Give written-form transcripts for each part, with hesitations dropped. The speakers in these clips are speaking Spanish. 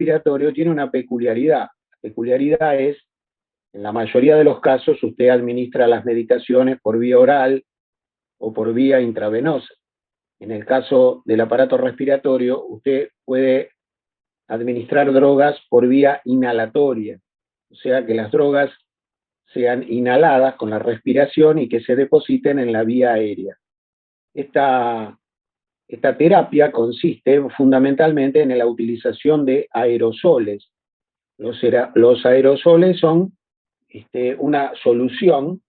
respiratorio tiene una peculiaridad. La peculiaridad es, en la mayoría de los casos, usted administra las medicaciones por vía oral o por vía intravenosa. En el caso del aparato respiratorio, usted puede administrar drogas por vía inhalatoria, o sea que las drogas sean inhaladas con la respiración y que se depositen en la vía aérea. Esta terapia consiste fundamentalmente en la utilización de aerosoles. Los aerosoles son una solución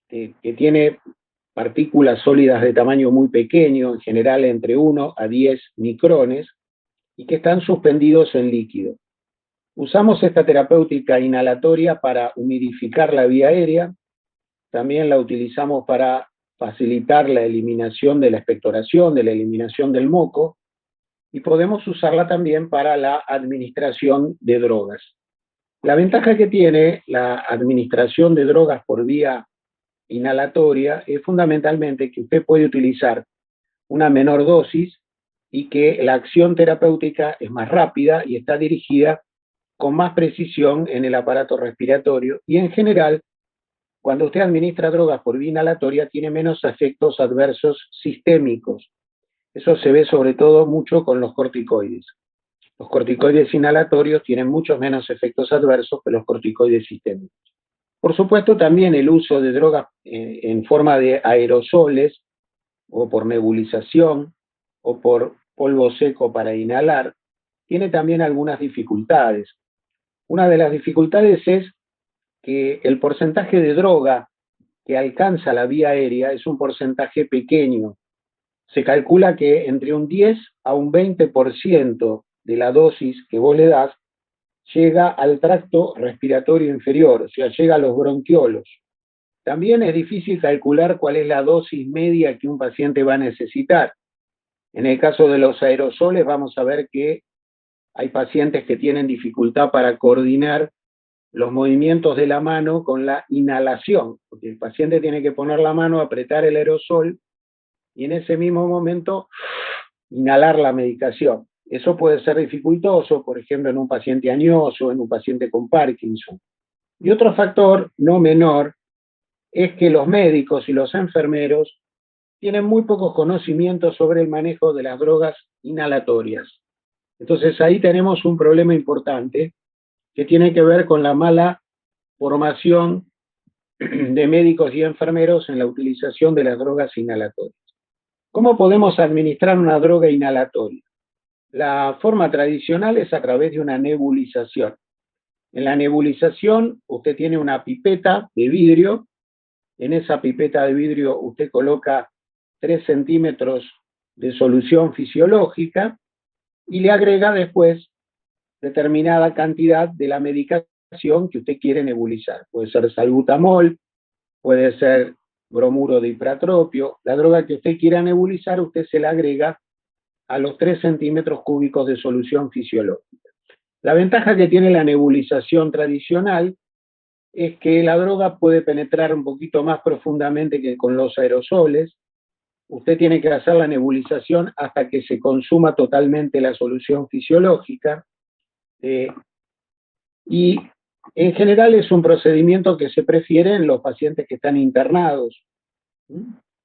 que tiene partículas sólidas de tamaño muy pequeño, en general entre 1 a 10 micrones, y que están suspendidos en líquido. Usamos esta terapéutica inhalatoria para humidificar la vía aérea, también la utilizamos para facilitar la eliminación de la expectoración, de la eliminación del moco, y podemos usarla también para la administración de drogas. La ventaja que tiene la administración de drogas por vía inhalatoria es fundamentalmente que usted puede utilizar una menor dosis y que la acción terapéutica es más rápida y está dirigida con más precisión en el aparato respiratorio, y en general, cuando usted administra drogas por vía inhalatoria, tiene menos efectos adversos sistémicos. Eso se ve sobre todo mucho con los corticoides. Los corticoides inhalatorios tienen muchos menos efectos adversos que los corticoides sistémicos. Por supuesto, también el uso de drogas en forma de aerosoles, o por nebulización, o por polvo seco para inhalar, tiene también algunas dificultades. Una de las dificultades es que el porcentaje de droga que alcanza la vía aérea es un porcentaje pequeño. Se calcula que entre un 10 a un 20% de la dosis que vos le das llega al tracto respiratorio inferior, o sea, llega a los bronquiolos. También es difícil calcular cuál es la dosis media que un paciente va a necesitar. En el caso de los aerosoles vamos a ver que hay pacientes que tienen dificultad para coordinar los movimientos de la mano con la inhalación, porque el paciente tiene que poner la mano, apretar el aerosol y en ese mismo momento inhalar la medicación. Eso puede ser dificultoso, por ejemplo, en un paciente añoso, en un paciente con Parkinson. Y otro factor no menor es que los médicos y los enfermeros tienen muy pocos conocimientos sobre el manejo de las drogas inhalatorias. Entonces ahí tenemos un problema importante que tiene que ver con la mala formación de médicos y enfermeros en la utilización de las drogas inhalatorias. ¿Cómo podemos administrar una droga inhalatoria? La forma tradicional es a través de una nebulización. En la nebulización usted tiene una pipeta de vidrio, en esa pipeta de vidrio usted coloca 3 centímetros de solución fisiológica y le agrega después determinada cantidad de la medicación que usted quiere nebulizar. Puede ser salbutamol, puede ser bromuro de ipratropio. La droga que usted quiera nebulizar, usted se la agrega a los 3 centímetros cúbicos de solución fisiológica. La ventaja que tiene la nebulización tradicional es que la droga puede penetrar un poquito más profundamente que con los aerosoles. Usted tiene que hacer la nebulización hasta que se consuma totalmente la solución fisiológica. Y en general es un procedimiento que se prefiere en los pacientes que están internados.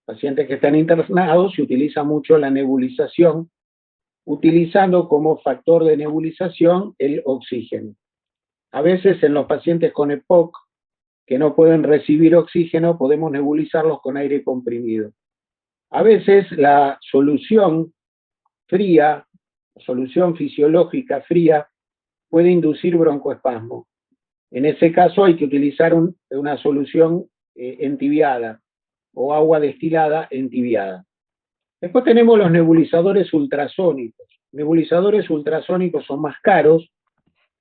Pacientes que están internados se utiliza mucho la nebulización, utilizando como factor de nebulización el oxígeno. A veces en los pacientes con EPOC que no pueden recibir oxígeno, podemos nebulizarlos con aire comprimido. A veces la solución fría, la solución fisiológica fría, puede inducir broncoespasmo. En ese caso hay que utilizar una solución entibiada o agua destilada entibiada. Después tenemos los nebulizadores ultrasónicos. Nebulizadores ultrasónicos son más caros.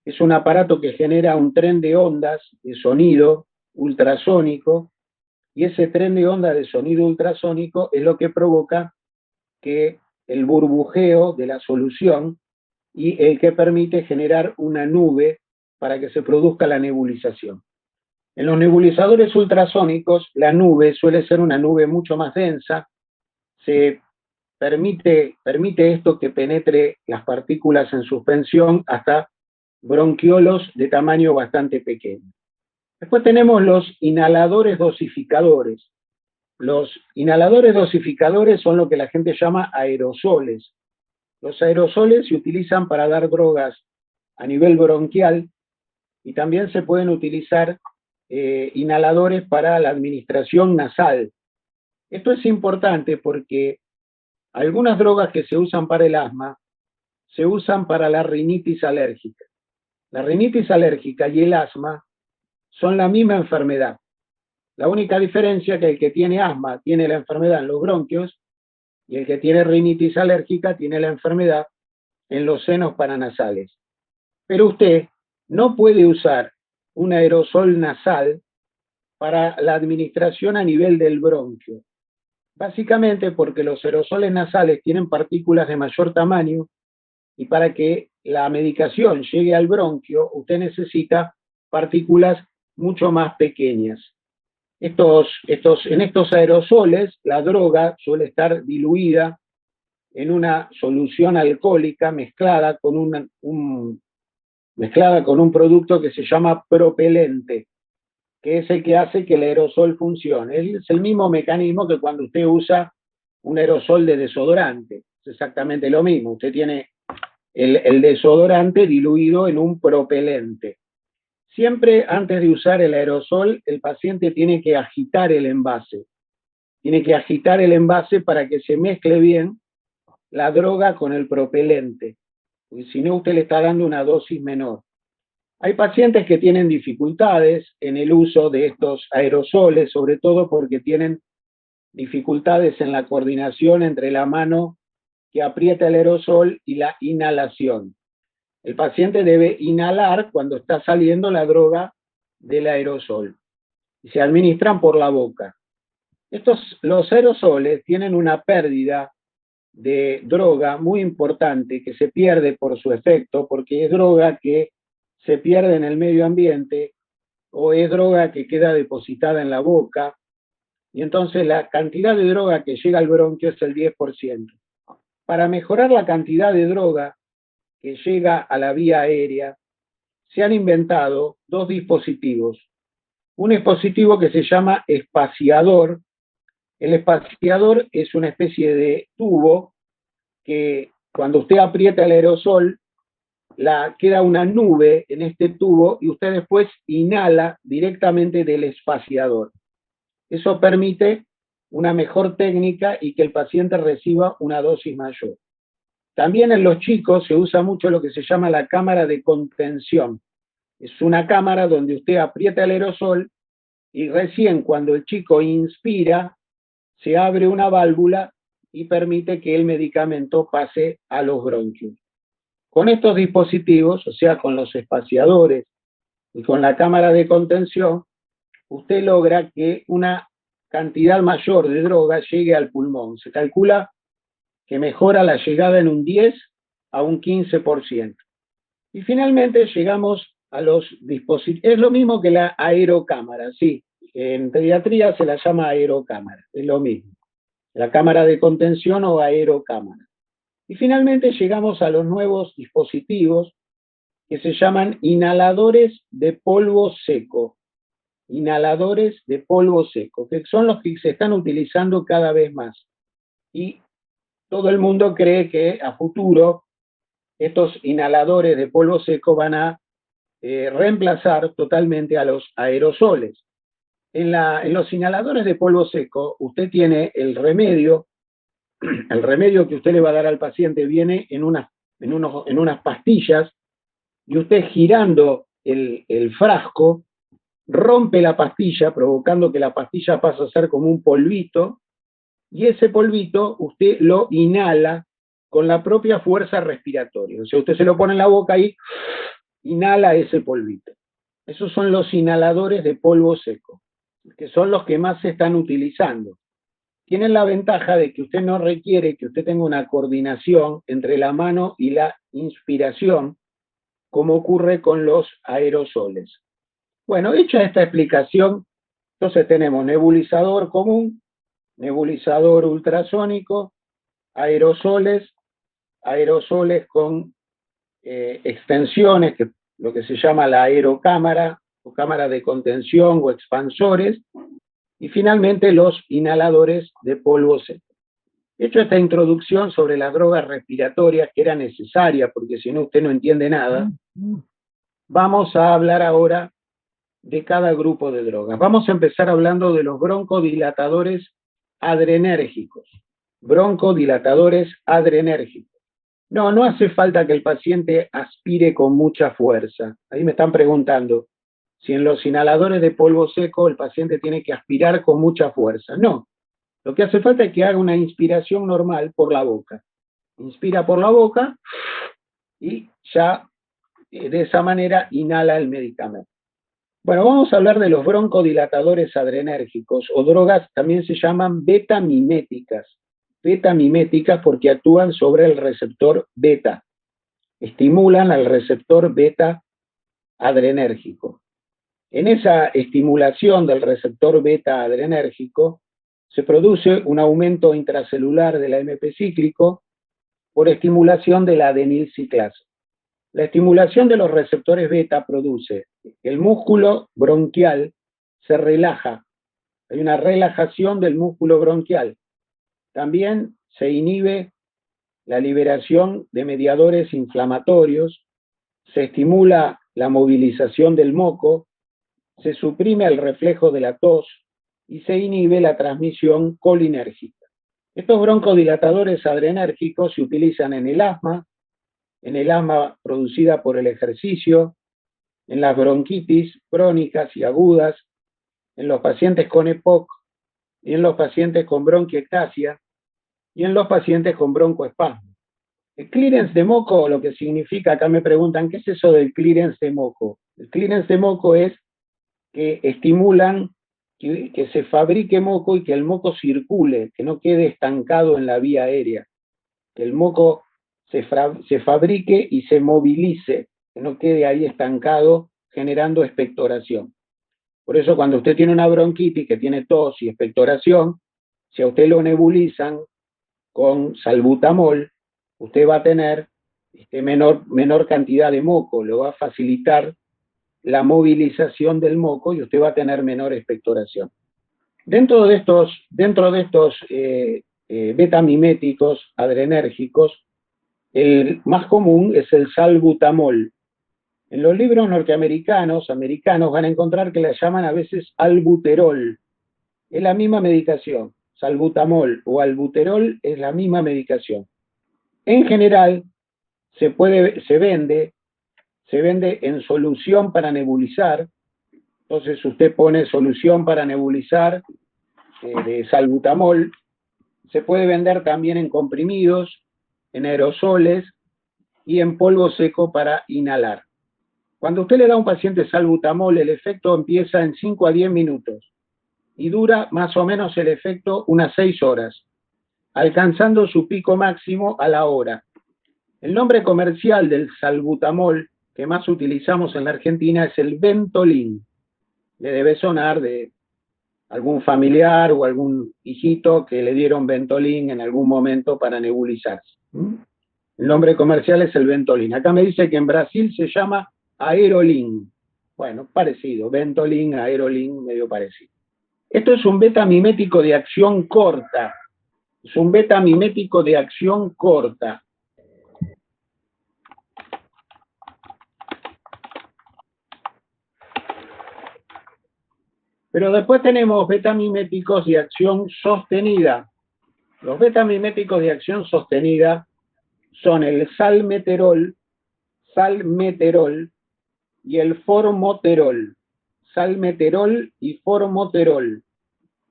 Es un aparato que genera un tren de ondas de sonido ultrasónico, y ese tren de onda de sonido ultrasónico es lo que provoca que el burbujeo de la solución y el que permite generar una nube para que se produzca la nebulización. En los nebulizadores ultrasónicos, la nube suele ser una nube mucho más densa, se permite esto que penetre las partículas en suspensión hasta bronquiolos de tamaño bastante pequeño. Después tenemos los inhaladores dosificadores. Los inhaladores dosificadores son lo que la gente llama aerosoles. Los aerosoles se utilizan para dar drogas a nivel bronquial y también se pueden utilizar inhaladores para la administración nasal. Esto es importante porque algunas drogas que se usan para el asma se usan para la rinitis alérgica. La rinitis alérgica y el asma son la misma enfermedad. La única diferencia es que el que tiene asma tiene la enfermedad en los bronquios y el que tiene rinitis alérgica tiene la enfermedad en los senos paranasales. Pero usted no puede usar un aerosol nasal para la administración a nivel del bronquio. Básicamente porque los aerosoles nasales tienen partículas de mayor tamaño y para que la medicación llegue al bronquio, usted necesita partículas mucho más pequeñas. En estos aerosoles, la droga suele estar diluida en una solución alcohólica mezclada con un producto que se llama propelente, que es el que hace que el aerosol funcione. Es el mismo mecanismo que cuando usted usa un aerosol de desodorante. Es exactamente lo mismo. Usted tiene el desodorante diluido en un propelente. Siempre antes de usar el aerosol, el paciente tiene que agitar el envase. Tiene que agitar el envase para que se mezcle bien la droga con el propelente. Porque si no, usted le está dando una dosis menor. Hay pacientes que tienen dificultades en el uso de estos aerosoles, sobre todo porque tienen dificultades en la coordinación entre la mano que aprieta el aerosol y la inhalación. El paciente debe inhalar cuando está saliendo la droga del aerosol y se administran por la boca. Los aerosoles tienen una pérdida de droga muy importante que se pierde por su efecto, porque es droga que se pierde en el medio ambiente o es droga que queda depositada en la boca, y entonces la cantidad de droga que llega al bronquio es el 10%. Para mejorar la cantidad de droga que llega a la vía aérea, se han inventado dos dispositivos. Un dispositivo que se llama espaciador. El espaciador es una especie de tubo que cuando usted aprieta el aerosol, queda una nube en este tubo y usted después inhala directamente del espaciador. Eso permite una mejor técnica y que el paciente reciba una dosis mayor. También en los chicos se usa mucho lo que se llama la cámara de contención. Es una cámara donde usted aprieta el aerosol y recién cuando el chico inspira, se abre una válvula y permite que el medicamento pase a los bronquios. Con estos dispositivos, o sea, con los espaciadores y con la cámara de contención, usted logra que una cantidad mayor de droga llegue al pulmón. Se calcula que mejora la llegada en un 10 a un 15%. Y finalmente llegamos a los dispositivos. Es lo mismo que la aerocámara, sí. En pediatría se la llama aerocámara, es lo mismo. La cámara de contención o aerocámara. Y finalmente llegamos a los nuevos dispositivos que se llaman inhaladores de polvo seco. Inhaladores de polvo seco, que son los que se están utilizando cada vez más. Y todo el mundo cree que a futuro estos inhaladores de polvo seco van a reemplazar totalmente a los aerosoles. En los inhaladores de polvo seco, usted tiene el remedio que usted le va a dar al paciente viene en unas pastillas, y usted girando el frasco, rompe la pastilla, provocando que la pastilla pase a ser como un polvito, y ese polvito usted lo inhala con la propia fuerza respiratoria. O sea, usted se lo pone en la boca y inhala ese polvito. Esos son los inhaladores de polvo seco, que son los que más se están utilizando. Tienen la ventaja de que usted no requiere que usted tenga una coordinación entre la mano y la inspiración, como ocurre con los aerosoles. Bueno, hecha esta explicación, entonces tenemos nebulizador común, nebulizador ultrasónico, aerosoles con extensiones que lo que se llama la aerocámara, o cámara de contención o expansores, y finalmente los inhaladores de polvo seco. He hecho esta introducción sobre las drogas respiratorias, que era necesaria, porque si no usted no entiende nada. Vamos a hablar ahora de cada grupo de drogas. Vamos a empezar hablando de los broncodilatadores adrenérgicos. Broncodilatadores adrenérgicos. No hace falta que el paciente aspire con mucha fuerza. Ahí me están preguntando si en los inhaladores de polvo seco el paciente tiene que aspirar con mucha fuerza. No. Lo que hace falta es que haga una inspiración normal por la boca. Inspira por la boca y ya de esa manera inhala el medicamento. Bueno, vamos a hablar de los broncodilatadores adrenérgicos, o drogas también se llaman beta-miméticas. Beta-miméticas porque actúan sobre el receptor beta. Estimulan al receptor beta adrenérgico. En esa estimulación del receptor beta adrenérgico se produce un aumento intracelular del AMP cíclico por estimulación de la adenilciclasa. La estimulación de los receptores beta produce que el músculo bronquial se relaja. Hay una relajación del músculo bronquial. También se inhibe la liberación de mediadores inflamatorios, se estimula la movilización del moco, se suprime el reflejo de la tos y se inhibe la transmisión colinérgica. Estos broncodilatadores adrenérgicos se utilizan en el asma producida por el ejercicio, en las bronquitis crónicas y agudas, en los pacientes con EPOC, y en los pacientes con bronquiectasia, y en los pacientes con broncoespasmo. El clearance de moco, lo que significa, acá me preguntan, ¿qué es eso del clearance de moco? El clearance de moco es que estimulan que se fabrique moco y que el moco circule, que no quede estancado en la vía aérea, que el moco se fabrique y se movilice, que no quede ahí estancado generando expectoración. Por eso cuando usted tiene una bronquitis que tiene tos y expectoración, si a usted lo nebulizan con salbutamol, usted va a tener menor cantidad de moco, le va a facilitar la movilización del moco y usted va a tener menor expectoración. Dentro de estos betamiméticos adrenérgicos, el más común es el salbutamol. En los libros americanos van a encontrar que la llaman a veces albuterol. Es la misma medicación. Salbutamol o albuterol es la misma medicación. En general, se vende en solución para nebulizar. Entonces usted pone solución para nebulizar de salbutamol. Se puede vender también en comprimidos, en aerosoles y en polvo seco para inhalar. Cuando usted le da a un paciente salbutamol, el efecto empieza en 5 a 10 minutos y dura más o menos el efecto unas 6 horas, alcanzando su pico máximo a la hora. El nombre comercial del salbutamol que más utilizamos en la Argentina es el Ventolin. Le debe sonar de algún familiar o algún hijito que le dieron Ventolin en algún momento para nebulizarse. El nombre comercial es el Ventolin. Acá me dice que en Brasil se llama Aerolin. Bueno, parecido. Ventolin, Aerolin, medio parecido. Esto es un betamimético de acción corta. Es un betamimético de acción corta. Pero después tenemos betamiméticos de acción sostenida. Los betamiméticos de acción sostenida son el salmeterol y el formoterol. Salmeterol y formoterol.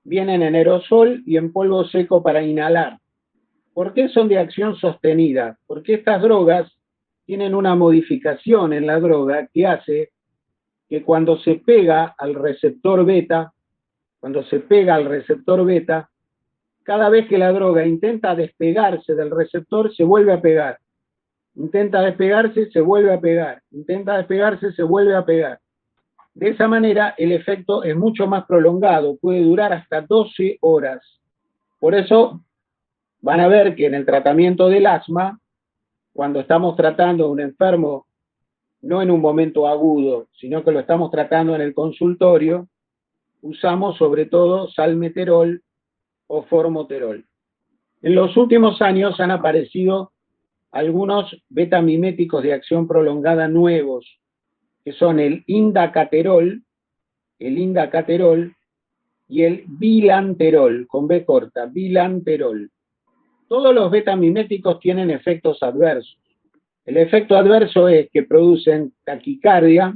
Vienen en aerosol y en polvo seco para inhalar. ¿Por qué son de acción sostenida? Porque estas drogas tienen una modificación en la droga que hace que cuando se pega al receptor beta, cada vez que la droga intenta despegarse del receptor, se vuelve a pegar. Intenta despegarse, se vuelve a pegar. Intenta despegarse, se vuelve a pegar. De esa manera, el efecto es mucho más prolongado, puede durar hasta 12 horas. Por eso, van a ver que en el tratamiento del asma, cuando estamos tratando a un enfermo no en un momento agudo, sino que lo estamos tratando en el consultorio, usamos sobre todo salmeterol o formoterol. En los últimos años han aparecido algunos betamiméticos de acción prolongada nuevos, que son el indacaterol y el bilanterol, con B corta, bilanterol. Todos los betamiméticos tienen efectos adversos. El efecto adverso es que producen taquicardia,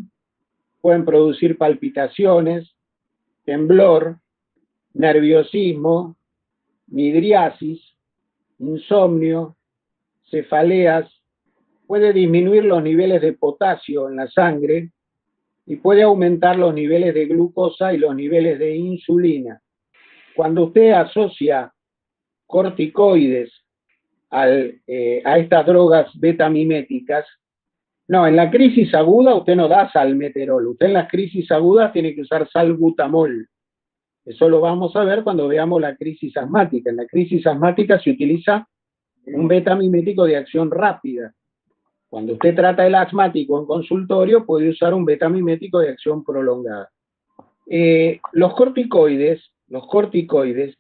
pueden producir palpitaciones, temblor, nerviosismo, midriasis, insomnio, cefaleas, puede disminuir los niveles de potasio en la sangre y puede aumentar los niveles de glucosa y los niveles de insulina. Cuando usted asocia corticoides a estas drogas betamiméticas, no, en la crisis aguda usted no da salmeterol, usted en las crisis agudas tiene que usar salbutamol. Eso lo vamos a ver cuando veamos la crisis asmática. En la crisis asmática se utiliza un betamimético de acción rápida. Cuando usted trata el asmático en consultorio, puede usar un betamimético de acción prolongada. Los corticoides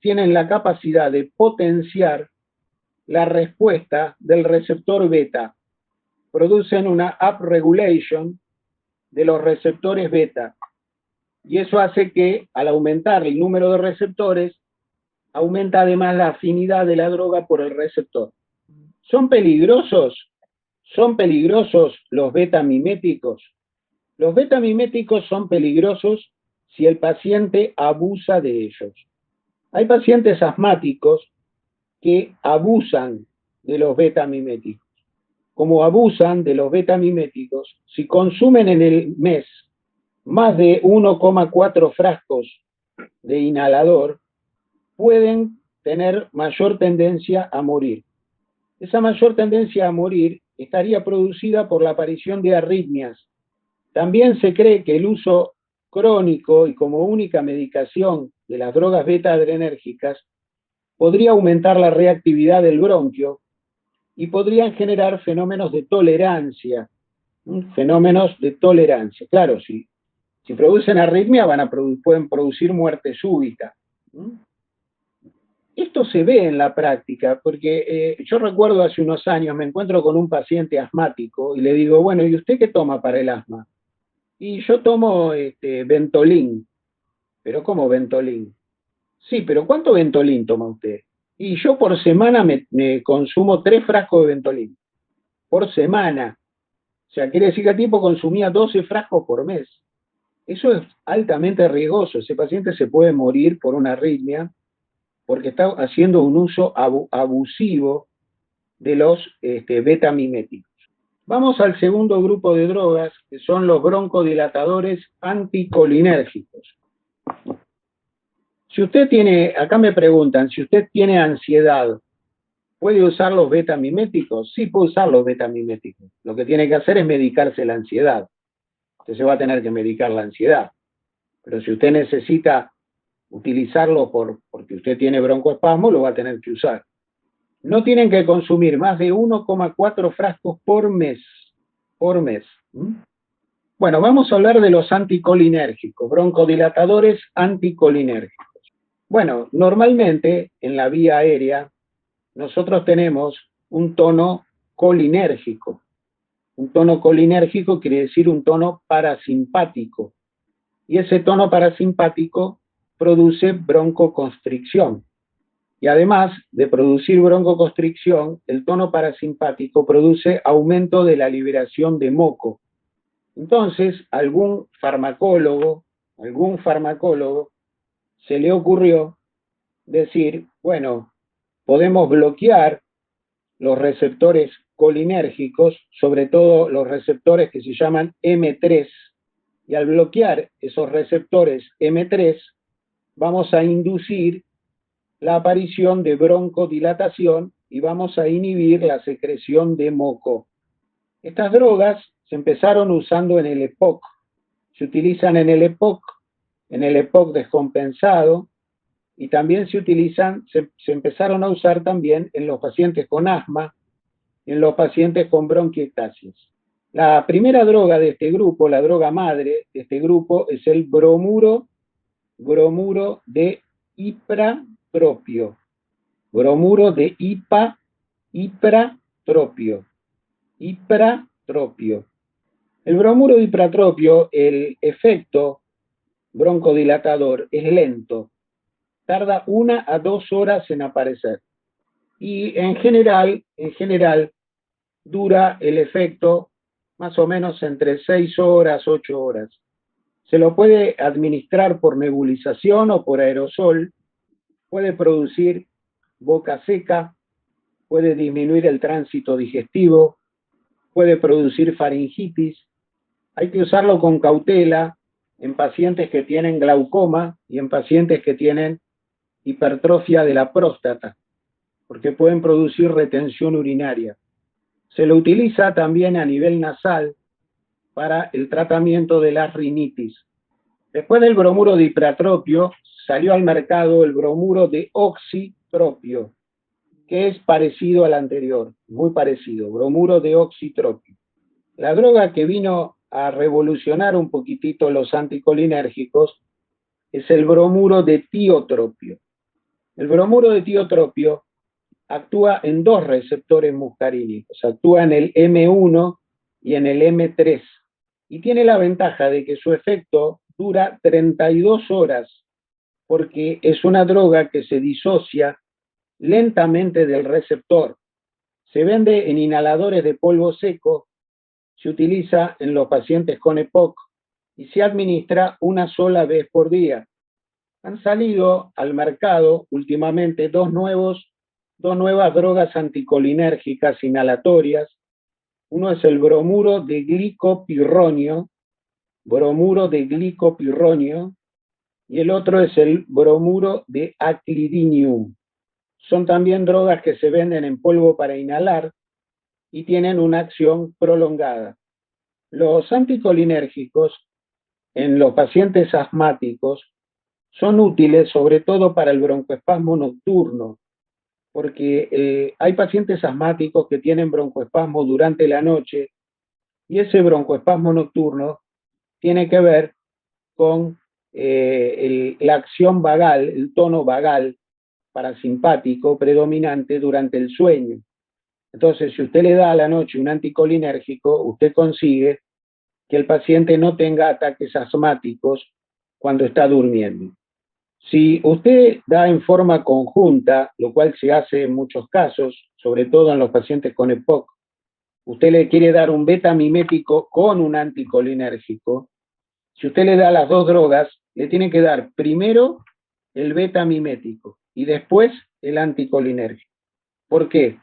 tienen la capacidad de potenciar la respuesta del receptor beta. Producen una upregulation de los receptores beta. Y eso hace que, al aumentar el número de receptores, aumenta además la afinidad de la droga por el receptor. ¿Son peligrosos? ¿Son peligrosos los betamiméticos? Los betamiméticos son peligrosos si el paciente abusa de ellos. Hay pacientes asmáticos que abusan de los betamiméticos. Como abusan de los betamiméticos, si consumen en el mes más de 1,4 frascos de inhalador, pueden tener mayor tendencia a morir. Esa mayor tendencia a morir estaría producida por la aparición de arritmias. También se cree que el uso crónico y como única medicación de las drogas beta-adrenérgicas podría aumentar la reactividad del bronquio y podrían generar fenómenos de tolerancia. Fenómenos de tolerancia. Claro, si producen arritmia pueden producir muerte súbita. Esto se ve en la práctica, porque yo recuerdo hace unos años, me encuentro con un paciente asmático y le digo, bueno, ¿y usted qué toma para el asma? Y yo tomo Ventolin. ¿Pero cómo Ventolin? Sí, pero ¿cuánto Ventolin toma usted? Y yo por semana me consumo 3 frascos de Ventolin. Por semana. O sea, quiere decir que el tipo consumía 12 frascos por mes. Eso es altamente riesgoso. Ese paciente se puede morir por una arritmia porque está haciendo un uso abusivo de los betamiméticos. Vamos al segundo grupo de drogas, que son los broncodilatadores anticolinérgicos. Si usted tiene, acá me preguntan, si usted tiene ansiedad, ¿puede usar los betamiméticos? Sí, puede usar los betamiméticos. Lo que tiene que hacer es medicarse la ansiedad. Usted se va a tener que medicar la ansiedad. Pero si usted necesita utilizarlo porque usted tiene broncoespasmo, lo va a tener que usar. No tienen que consumir más de 1,4 frascos por mes. Por mes. Bueno, vamos a hablar de los anticolinérgicos, broncodilatadores anticolinérgicos. Bueno, normalmente en la vía aérea nosotros tenemos un tono colinérgico. Un tono colinérgico quiere decir un tono parasimpático. Y ese tono parasimpático produce broncoconstricción. Y además de producir broncoconstricción, el tono parasimpático produce aumento de la liberación de moco. Entonces, algún farmacólogo se le ocurrió decir, bueno, podemos bloquear los receptores colinérgicos, sobre todo los receptores que se llaman M3, y al bloquear esos receptores M3, vamos a inducir la aparición de broncodilatación y vamos a inhibir la secreción de moco. Estas drogas se empezaron usando en el EPOC, se utilizan en el EPOC descompensado, y también se empezaron a usar también en los pacientes con asma, en los pacientes con bronquiectasis. La primera droga de este grupo, la droga madre de este grupo, es el bromuro de ipratropio. Bromuro de ipratropio. Ipratropio. El bromuro de ipratropio, el efecto broncodilatador es lento, tarda 1 a 2 horas en aparecer. Y en general, dura el efecto más o menos entre 6 horas, 8 horas. Se lo puede administrar por nebulización o por aerosol, puede producir boca seca, puede disminuir el tránsito digestivo, puede producir faringitis. Hay que usarlo con cautela en pacientes que tienen glaucoma y en pacientes que tienen hipertrofia de la próstata, porque pueden producir retención urinaria. Se lo utiliza también a nivel nasal para el tratamiento de la rinitis. Después del bromuro de ipratropio, salió al mercado el bromuro de oxitropio, que es parecido al anterior, muy parecido, bromuro de oxitropio. La droga que vino a revolucionar un poquitito los anticolinérgicos es el bromuro de tiotropio. El bromuro de tiotropio actúa en 2 receptores muscarínicos, actúa en el M1 y en el M3, y tiene la ventaja de que su efecto dura 32 horas, porque es una droga que se disocia lentamente del receptor. Se vende en inhaladores de polvo seco, se utiliza en los pacientes con EPOC y se administra una sola vez por día. Han salido al mercado últimamente dos nuevas drogas anticolinérgicas inhalatorias. Uno es el bromuro de glicopirronio, y el otro es el bromuro de aclidinium. Son también drogas que se venden en polvo para inhalar y tienen una acción prolongada. Los anticolinérgicos en los pacientes asmáticos son útiles sobre todo para el broncoespasmo nocturno, porque hay pacientes asmáticos que tienen broncoespasmo durante la noche y ese broncoespasmo nocturno tiene que ver con la acción vagal, el tono vagal parasimpático predominante durante el sueño. Entonces, si usted le da a la noche un anticolinérgico, usted consigue que el paciente no tenga ataques asmáticos cuando está durmiendo. Si usted da en forma conjunta, lo cual se hace en muchos casos, sobre todo en los pacientes con EPOC, usted le quiere dar un beta-mimético con un anticolinérgico, si usted le da las 2 drogas, le tiene que dar primero el beta-mimético y después el anticolinérgico. ¿Por qué?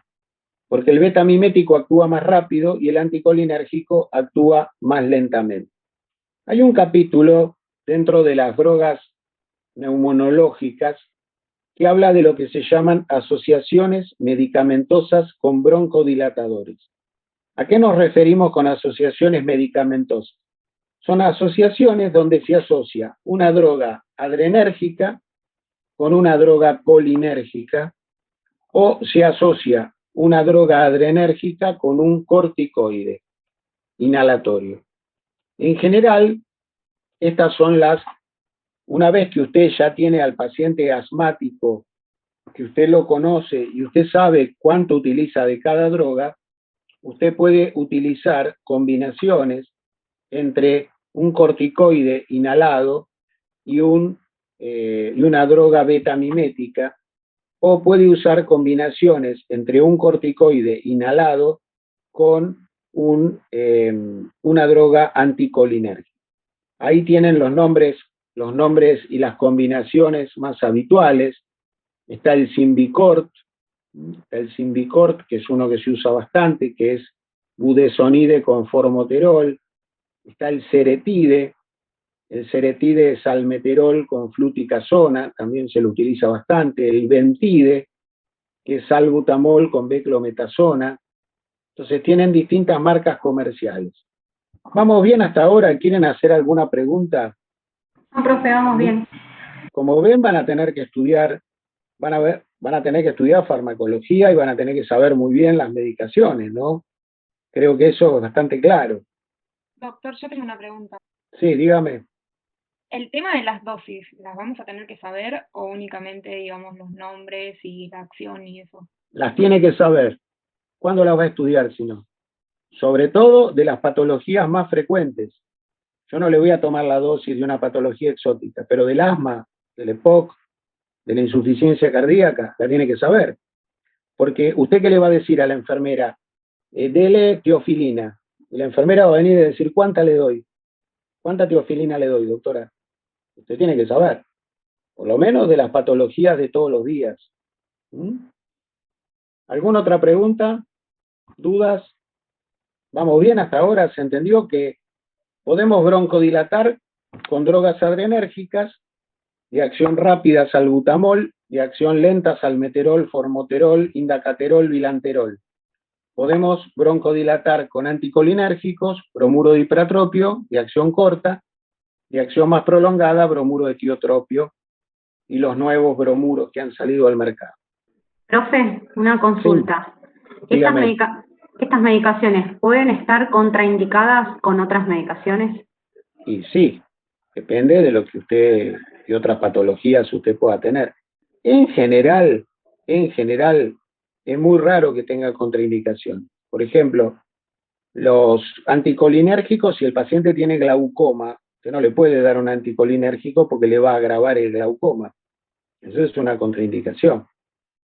Porque el beta-mimético actúa más rápido y el anticolinérgico actúa más lentamente. Hay un capítulo dentro de las drogas neumonológicas que habla de lo que se llaman asociaciones medicamentosas con broncodilatadores. ¿A qué nos referimos con asociaciones medicamentosas? Son asociaciones donde se asocia una droga adrenérgica con una droga colinérgica o se asocia una droga adrenérgica con un corticoide inhalatorio. En general, estas son una vez que usted ya tiene al paciente asmático, que usted lo conoce y usted sabe cuánto utiliza de cada droga, usted puede utilizar combinaciones entre un corticoide inhalado y una droga beta-mimética, o puede usar combinaciones entre un corticoide inhalado con una droga anticolinérgica. Ahí tienen los nombres y las combinaciones más habituales. Está el Symbicort, que es uno que se usa bastante, que es budesonide con formoterol. Está el Ceretide es salmeterol con fluticasona, también se lo utiliza bastante. El Ventide, que es salbutamol con beclometasona. Entonces tienen distintas marcas comerciales. ¿Vamos bien hasta ahora? ¿Quieren hacer alguna pregunta? No, profe, vamos bien. Como ven, van a tener que estudiar farmacología y van a tener que saber muy bien las medicaciones, ¿no? Creo que eso es bastante claro. Doctor, yo tengo una pregunta. Sí, dígame. ¿El tema de las dosis, las vamos a tener que saber o únicamente, digamos, los nombres y la acción y eso? Las tiene que saber. ¿Cuándo las va a estudiar si no? Sobre todo de las patologías más frecuentes. Yo no le voy a tomar la dosis de una patología exótica, pero del asma, del EPOC, de la insuficiencia cardíaca, la tiene que saber. Porque usted qué le va a decir a la enfermera, dele teofilina. Y la enfermera va a venir a decir, ¿cuánta le doy? ¿Cuánta teofilina le doy, doctora? Usted tiene que saber, por lo menos de las patologías de todos los días. ¿Mm? ¿Alguna otra pregunta? ¿Dudas? ¿Vamos bien hasta ahora? ¿Se entendió que podemos broncodilatar con drogas adrenérgicas, de acción rápida salbutamol, de acción lenta salmeterol, formoterol, indacaterol, bilanterol? Podemos broncodilatar con anticolinérgicos, bromuro de ipratropio, de acción corta, de acción más prolongada, bromuro de tiotropio y los nuevos bromuros que han salido al mercado. Profe, una consulta. Sí, ¿Estas medicaciones pueden estar contraindicadas con otras medicaciones? Y sí, depende de lo que usted, de otras patologías usted pueda tener. En general, es muy raro que tenga contraindicación. Por ejemplo, los anticolinérgicos, si el paciente tiene glaucoma, usted no le puede dar un anticolinérgico porque le va a agravar el glaucoma. Eso es una contraindicación.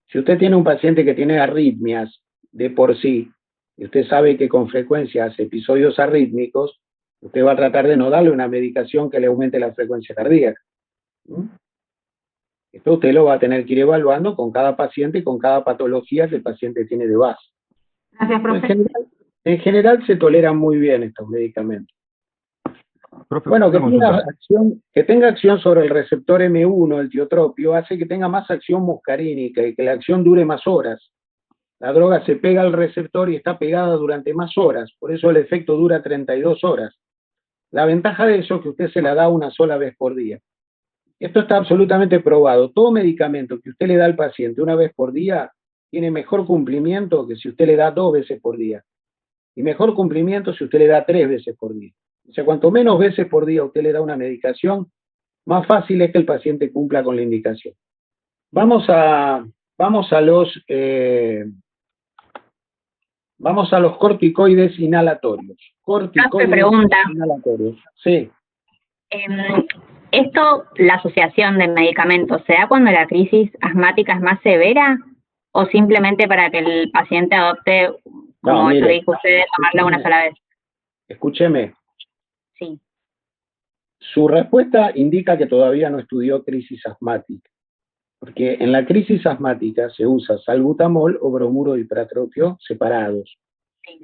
Si usted tiene un paciente que tiene arritmias de por sí, y usted sabe que con frecuencia hace episodios arrítmicos, usted va a tratar de no darle una medicación que le aumente la frecuencia cardíaca. Esto usted lo va a tener que ir evaluando con cada paciente y con cada patología que el paciente tiene de base. Gracias, profe. En general se toleran muy bien estos medicamentos. Profe, Bueno, una que tenga acción sobre el receptor M1, el tiotropio, hace que tenga más acción muscarínica y que la acción dure más horas. La droga se pega al receptor y está pegada durante más horas, por eso el efecto dura 32 horas. La ventaja de eso es que usted se la da una sola vez por día. Esto está absolutamente probado. Todo medicamento que usted le da al paciente una vez por día tiene mejor cumplimiento que si usted le da 2 veces por día. Y mejor cumplimiento si usted le da 3 veces por día. O sea, cuanto menos veces por día usted le da una medicación, más fácil es que el paciente cumpla con la indicación. Vamos a los corticoides inhalatorios. Corticoides pregunta. Inhalatorios. Sí. ¿Esto, la asociación de medicamentos, se da cuando la crisis asmática es más severa o simplemente para que el paciente adopte, como yo dijo usted, tomarla una sola vez? Escúcheme. Sí. Su respuesta indica que todavía no estudió crisis asmática, porque en la crisis asmática se usa salbutamol o bromuro de ipratropio separados.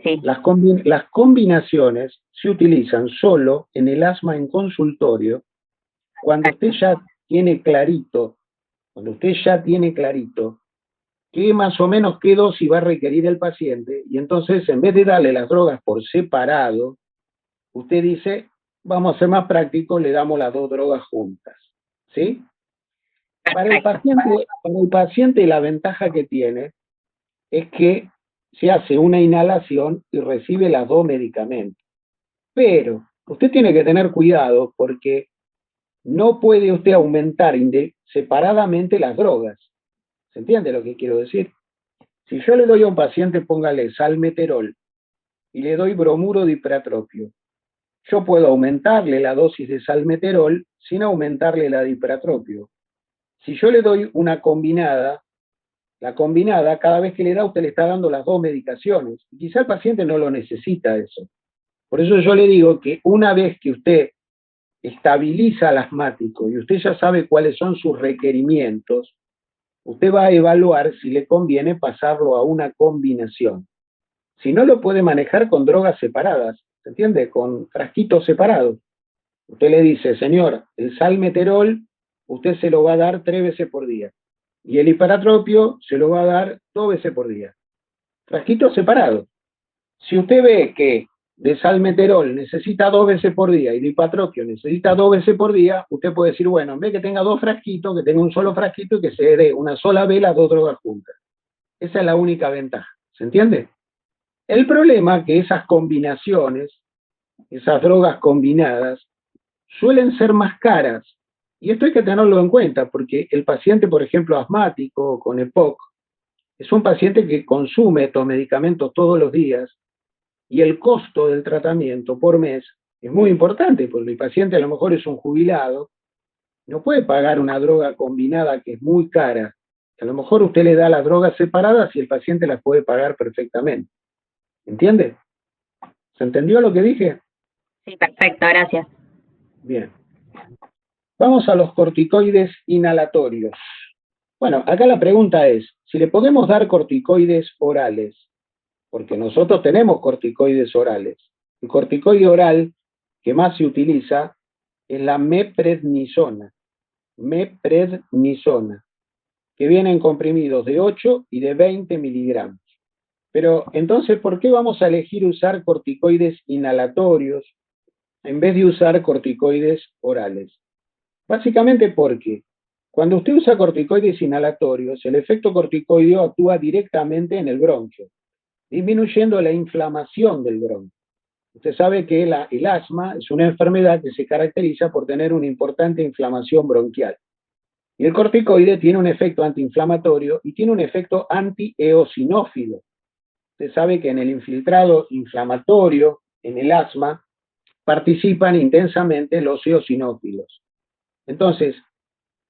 Sí. Las combinaciones se utilizan solo en el asma en consultorio cuando usted ya tiene clarito, qué más o menos qué dosis va a requerir el paciente, y entonces en vez de darle las drogas por separado, usted dice, vamos a ser más prácticos, le damos las 2 drogas juntas. ¿Sí? Para el paciente la ventaja que tiene es que se hace una inhalación y recibe las 2 medicamentos. Pero usted tiene que tener cuidado porque no puede usted aumentar separadamente las drogas. ¿Se entiende lo que quiero decir? Si yo le doy a un paciente, póngale salmeterol, y le doy bromuro de ipratropio, yo puedo aumentarle la dosis de salmeterol sin aumentarle la de ipratropio. Si yo le doy una combinada, la combinada, cada vez que le da, usted le está dando las 2 medicaciones. Y quizá el paciente no lo necesita eso. Por eso yo le digo que una vez que usted estabiliza al asmático y usted ya sabe cuáles son sus requerimientos, usted va a evaluar si le conviene pasarlo a una combinación. Si no, lo puede manejar con drogas separadas, ¿se entiende? Con frasquitos separados. Usted le dice, señor, el salmeterol usted se lo va a dar 3 veces por día. Y el ipratropio se lo va a dar 2 veces por día. Frasquitos separados. Si usted ve que de salmeterol necesita 2 veces por día y de ipratropio necesita 2 veces por día, usted puede decir, bueno, en vez que tenga 2 frasquitos, que tenga un solo frasquito y que se dé una sola vez las 2 drogas juntas. Esa es la única ventaja. ¿Se entiende? El problema es que esas combinaciones, esas drogas combinadas, suelen ser más caras. Y esto hay que tenerlo en cuenta, porque el paciente, por ejemplo, asmático o con EPOC, es un paciente que consume estos medicamentos todos los días y el costo del tratamiento por mes es muy importante, porque el paciente a lo mejor es un jubilado, no puede pagar una droga combinada que es muy cara. A lo mejor usted le da las drogas separadas y el paciente las puede pagar perfectamente. ¿Entiende? ¿Se entendió lo que dije? Sí, perfecto, gracias. Bien. Vamos a los corticoides inhalatorios. Bueno, acá la pregunta es, si le podemos dar corticoides orales, porque nosotros tenemos corticoides orales. El corticoide oral que más se utiliza es la meprednisona, que vienen comprimidos de 8 y de 20 miligramos. Pero entonces, ¿por qué vamos a elegir usar corticoides inhalatorios en vez de usar corticoides orales? Básicamente porque cuando usted usa corticoides inhalatorios, el efecto corticoideo actúa directamente en el bronquio, disminuyendo la inflamación del bronquio. Usted sabe que el asma es una enfermedad que se caracteriza por tener una importante inflamación bronquial. Y el corticoide tiene un efecto antiinflamatorio y tiene un efecto antieosinófilo. Usted sabe que en el infiltrado inflamatorio, en el asma, participan intensamente los eosinófilos. Entonces,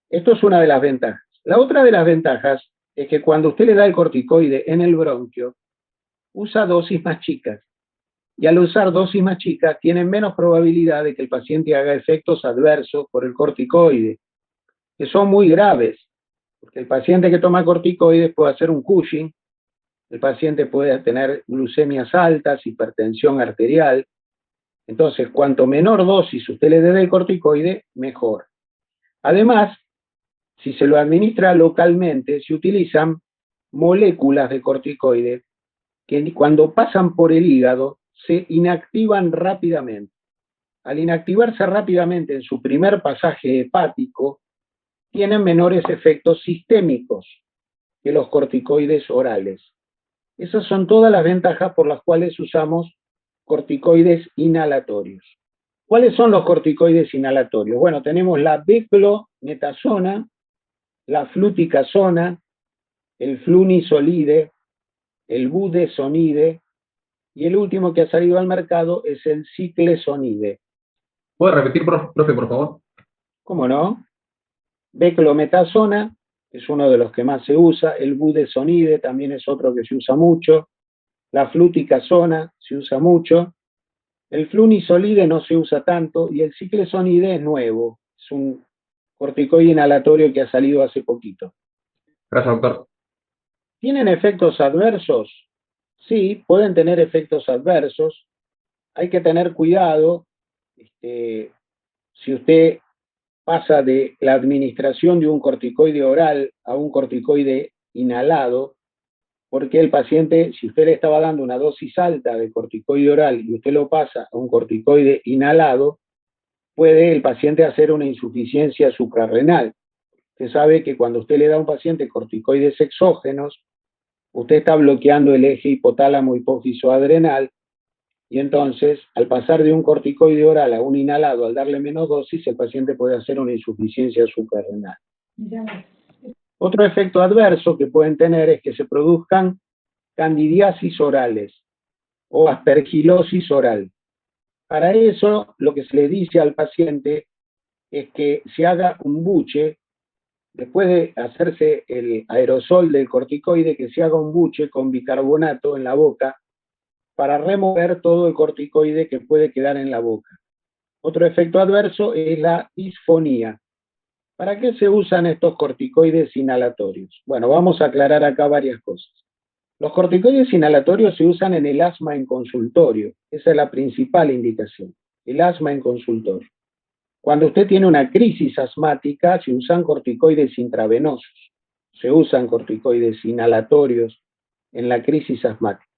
esto es una de las ventajas. La otra de las ventajas es que cuando usted le da el corticoide en el bronquio, usa dosis más chicas. Y al usar dosis más chicas, tienen menos probabilidad de que el paciente haga efectos adversos por el corticoide, que son muy graves. Porque el paciente que toma corticoides puede hacer un Cushing, el paciente puede tener glucemias altas, hipertensión arterial. Entonces, cuanto menor dosis usted le dé del corticoide, mejor. Además, si se lo administra localmente, se utilizan moléculas de corticoide que cuando pasan por el hígado se inactivan rápidamente. Al inactivarse rápidamente en su primer pasaje hepático, tienen menores efectos sistémicos que los corticoides orales. Esas son todas las ventajas por las cuales usamos corticoides inhalatorios. ¿Cuáles son los corticoides inhalatorios? Bueno, tenemos la beclometasona, la fluticasona, el flunisolide, el budesonide, y el último que ha salido al mercado es el ciclesonide. ¿Puede repetir, profe, por favor? ¿Cómo no? Beclometasona es uno de los que más se usa, el budesonide también es otro que se usa mucho, la fluticasona se usa mucho, el flunisolide no se usa tanto y el ciclesonide es nuevo, es un corticoide inhalatorio que ha salido hace poquito. Gracias, doctor. ¿Tienen efectos adversos? Sí, pueden tener efectos adversos. Hay que tener cuidado. Si usted pasa de la administración de un corticoide oral a un corticoide inhalado, porque el paciente, si usted le estaba dando una dosis alta de corticoide oral y usted lo pasa a un corticoide inhalado, puede el paciente hacer una insuficiencia suprarrenal. Usted sabe que cuando usted le da a un paciente corticoides exógenos, usted está bloqueando el eje hipotálamo-hipófiso-adrenal, y entonces, al pasar de un corticoide oral a un inhalado, al darle menos dosis, el paciente puede hacer una insuficiencia suprarrenal. Otro efecto adverso que pueden tener es que se produzcan candidiasis orales o aspergilosis oral. Para eso, lo que se le dice al paciente es que se haga un buche, después de hacerse el aerosol del corticoide, que se haga un buche con bicarbonato en la boca para remover todo el corticoide que puede quedar en la boca. Otro efecto adverso es la disfonía. ¿Para qué se usan estos corticoides inhalatorios? Bueno, vamos a aclarar acá varias cosas. Los corticoides inhalatorios se usan en el asma en consultorio. Esa es la principal indicación, el asma en consultorio. Cuando usted tiene una crisis asmática, se usan corticoides intravenosos. Se usan corticoides inhalatorios en la crisis asmática.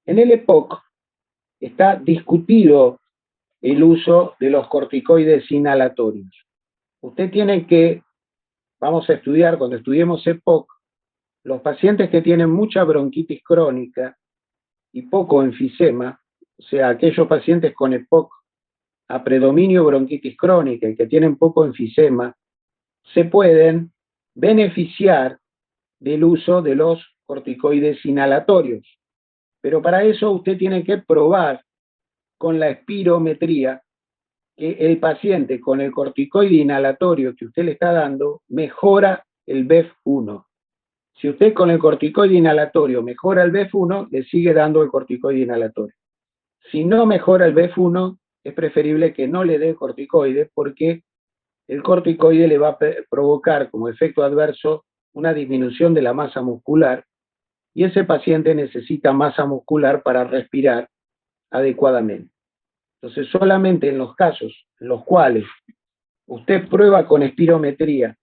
En el EPOC está discutido el uso de los corticoides inhalatorios. Usted tiene que, vamos a estudiar, cuando estudiemos EPOC, los pacientes que tienen mucha bronquitis crónica y poco enfisema, o sea, aquellos pacientes con EPOC a predominio bronquitis crónica y que tienen poco enfisema, se pueden beneficiar del uso de los corticoides inhalatorios. Pero para eso usted tiene que probar con la espirometría que el paciente con el corticoide inhalatorio que usted le está dando mejora el BEF1. Si usted con el corticoide inhalatorio mejora el BEF1, le sigue dando el corticoide inhalatorio. Si no mejora el BEF1, es preferible que no le dé corticoide porque el corticoide le va a provocar como efecto adverso una disminución de la masa muscular y ese paciente necesita masa muscular para respirar adecuadamente. Entonces, solamente en los casos en los cuales usted prueba con espirometría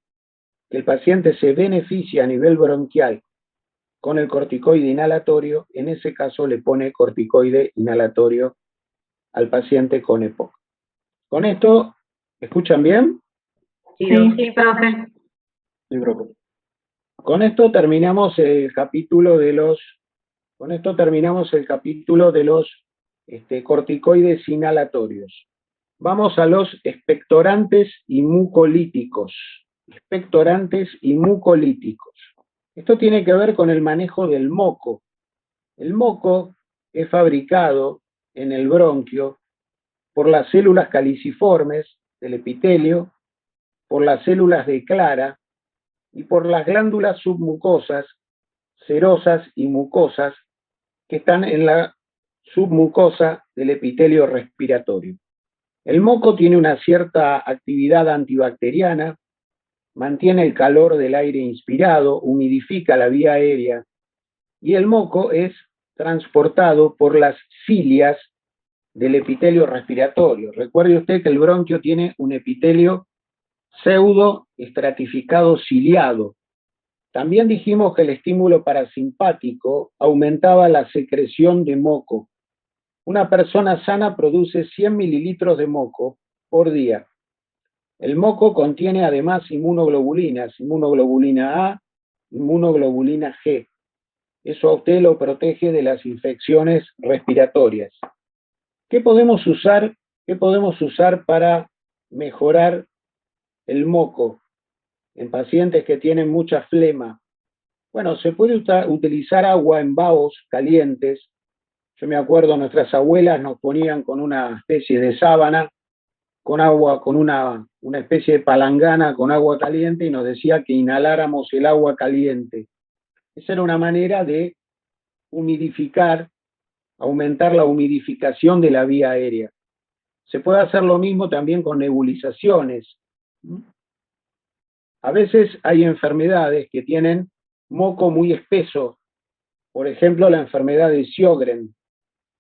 que el paciente se beneficia a nivel bronquial con el corticoide inhalatorio, en ese caso le pone corticoide inhalatorio al paciente con EPOC. ¿Con esto escuchan bien? Sí, profe. Sí, profe. Con esto terminamos el capítulo de los corticoides inhalatorios. Vamos a los expectorantes y mucolíticos. Expectorantes y mucolíticos. Esto tiene que ver con el manejo del moco. El moco es fabricado en el bronquio por las células caliciformes del epitelio, por las células de Clara y por las glándulas submucosas, serosas y mucosas que están en la submucosa del epitelio respiratorio. El moco tiene una cierta actividad antibacteriana, mantiene el calor del aire inspirado, humidifica la vía aérea y el moco es transportado por las cilias del epitelio respiratorio. Recuerde usted que el bronquio tiene un epitelio pseudo estratificado ciliado. También dijimos que el estímulo parasimpático aumentaba la secreción de moco. Una persona sana produce 100 mililitros de moco por día. El moco contiene además inmunoglobulinas, inmunoglobulina A, inmunoglobulina G. Eso a usted lo protege de las infecciones respiratorias. ¿Qué podemos usar para mejorar el moco en pacientes que tienen mucha flema? Bueno, se puede utilizar agua en babos calientes. Yo me acuerdo, nuestras abuelas nos ponían con una especie de sábana, con agua, con una especie de palangana con agua caliente y nos decía que inhaláramos el agua caliente. Esa era una manera de humidificar, aumentar la humidificación de la vía aérea. Se puede hacer lo mismo también con nebulizaciones. A veces hay enfermedades que tienen moco muy espeso, por ejemplo la enfermedad de Sjögren.